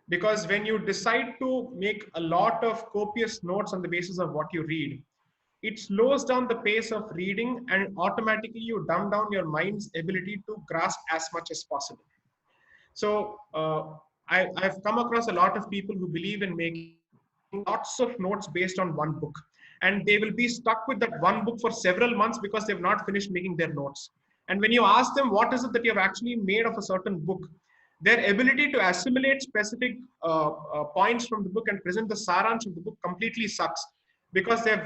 [SPEAKER 2] Because when you decide to make a lot of copious notes on the basis of what you read, it slows down the pace of reading and automatically you dumb down your mind's ability to grasp as much as possible. So I've come across a lot of people who believe in making lots of notes based on one book. And they will be stuck with that one book for several months because they've not finished making their notes. And when you ask them, what is it that you have actually made of a certain book? Their ability to assimilate specific points from the book and present the saransh of the book completely sucks because they've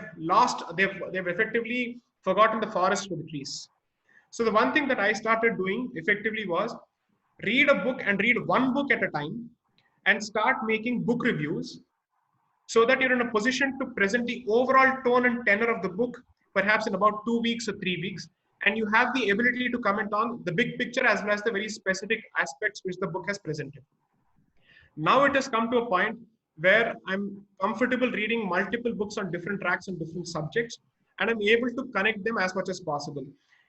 [SPEAKER 2] effectively forgotten the forest for the trees. So the one thing that I started doing effectively was read a book and read one book at a time and start making book reviews so that you're in a position to present the overall tone and tenor of the book, perhaps in about 2 weeks or 3 weeks. And you have the ability to comment on the big picture as well as the very specific aspects which the book has presented. Now it has come to a point where I'm comfortable reading multiple books on different tracks and different subjects, and I'm able to connect them as much as possible.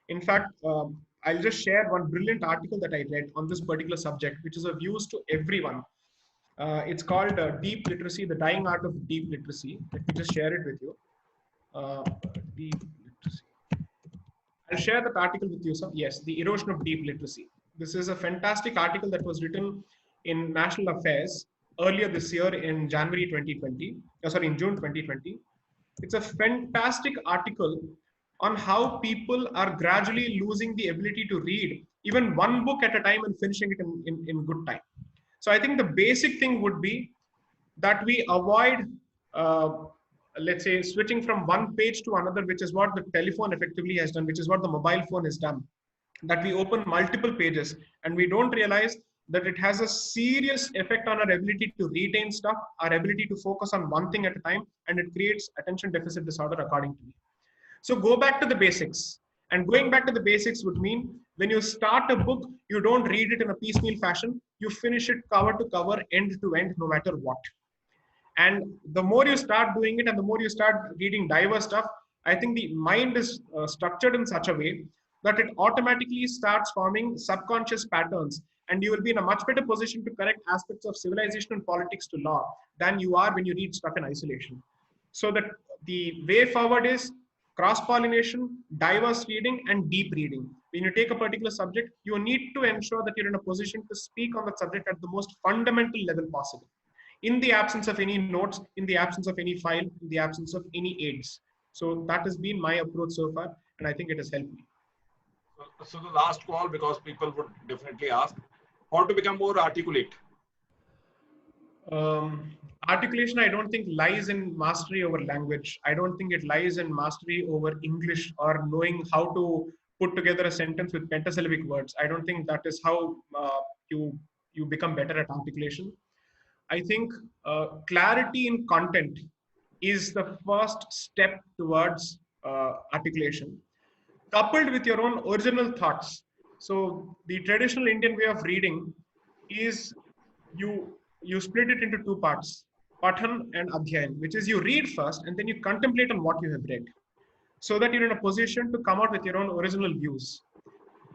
[SPEAKER 2] In fact, I'll just share one brilliant article that I read on this particular subject, which is of use to everyone. It's called Deep Literacy, the Dying Art of Deep Literacy. Let me just share it with you. Deep Literacy. I'll share that article with you. So yes, the erosion of deep literacy. This is a fantastic article that was written in National Affairs earlier this year in January 2020. In June 2020. It's a fantastic article on how people are gradually losing the ability to read even one book at a time and finishing it in good time. So I think the basic thing would be that we avoid, let's say, switching from one page to another, which is what the telephone effectively has done, which is what the mobile phone has done. That we open multiple pages and we don't realize that it has a serious effect on our ability to retain stuff, our ability to focus on one thing at a time, and it creates attention deficit disorder, according to me. So go back to the basics. And going back to the basics would mean when you start a book, you don't read it in a piecemeal fashion. You finish it cover to cover, end to end, no matter what. And the more you start doing it and the more you start reading diverse stuff, I think the mind is structured in such a way that it automatically starts forming subconscious patterns. And you will be in a much better position to connect aspects of civilization and politics to law than you are when you read stuff in isolation. So that the way forward is cross-pollination, diverse reading, and deep reading. When you take a particular subject, you need to ensure that you're in a position to speak on that subject at the most fundamental level possible, in the absence of any notes, in the absence of any file, in the absence of any aids. So that has been my approach so far, and I think it has helped me.
[SPEAKER 1] So the last call, because people would definitely ask, how to become more articulate?
[SPEAKER 2] Articulation, I don't think lies in mastery over language. I don't think it lies in mastery over English or knowing how to put together a sentence with pentasyllabic words. I don't think that is how you become better at articulation. I think clarity in content is the first step towards articulation, coupled with your own original thoughts. So the traditional Indian way of reading is you split it into two parts, Pathan and Adhyayan, which is you read first and then you contemplate on what you have read, so that you're in a position to come out with your own original views.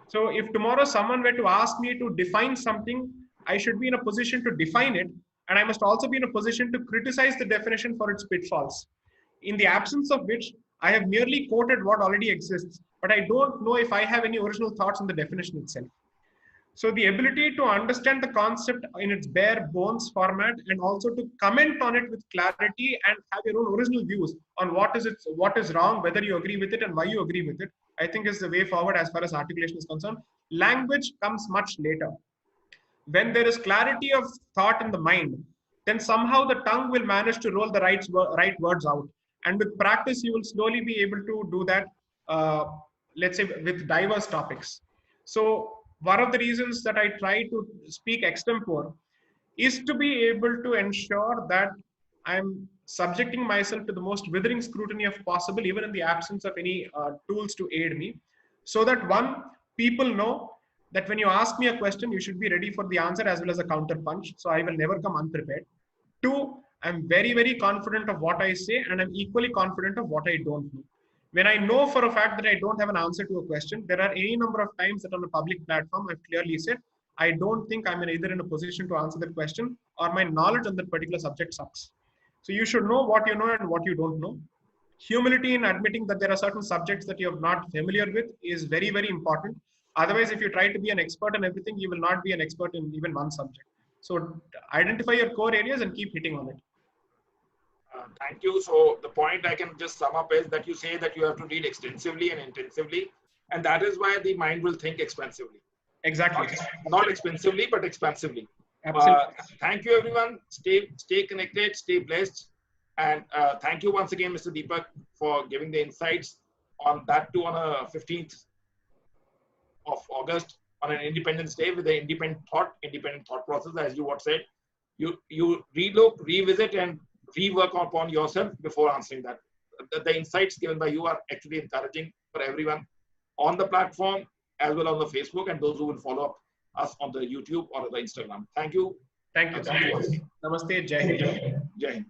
[SPEAKER 2] So if tomorrow someone were to ask me to define something, I should be in a position to define it, and I must also be in a position to criticize the definition for its pitfalls, in the absence of which I have merely quoted what already exists, but I don't know if I have any original thoughts on the definition itself. So the ability to understand the concept in its bare bones format and also to comment on it with clarity and have your own original views on what is wrong, whether you agree with it and why you agree with it, I think is the way forward as far as articulation is concerned. Language comes much later. When there is clarity of thought in the mind, then somehow the tongue will manage to roll the right words out. And with practice, you will slowly be able to do that, let's say, with diverse topics. So one of the reasons that I try to speak extempore is to be able to ensure that I'm subjecting myself to the most withering scrutiny of possible, even in the absence of any tools to aid me. So that one, people know that when you ask me a question, you should be ready for the answer as well as a counter punch. So I will never come unprepared. Two, I'm very, very confident of what I say, and I'm equally confident of what I don't know. When I know for a fact that I don't have an answer to a question, there are any number of times that on a public platform, I've clearly said, I don't think I'm either in a position to answer that question or my knowledge on that particular subject sucks. So you should know what you know and what you don't know. Humility in admitting that there are certain subjects that you're not familiar with is very, very important. Otherwise, if you try to be an expert in everything, you will not be an expert in even one subject. So identify your core areas and keep hitting on it.
[SPEAKER 1] Thank you. So the point I can just sum up is that you say that you have to read extensively and intensively, and that is why the mind will think expansively.
[SPEAKER 2] Exactly.
[SPEAKER 1] Not expensively, but expansively. Thank you, everyone. Stay connected, stay blessed. And thank you once again, Mr. Deepak, for giving the insights on that too on a 15th of August on an Independence Day with the independent thought process, as you said. You relook, revisit, and rework upon yourself before answering that. The insights given by you are actually encouraging for everyone on the platform as well as on the Facebook, and those who will follow up us on the YouTube or the Instagram. Thank you.
[SPEAKER 2] Thank you. Namaste. Jai Hind.
[SPEAKER 1] Jai Hind.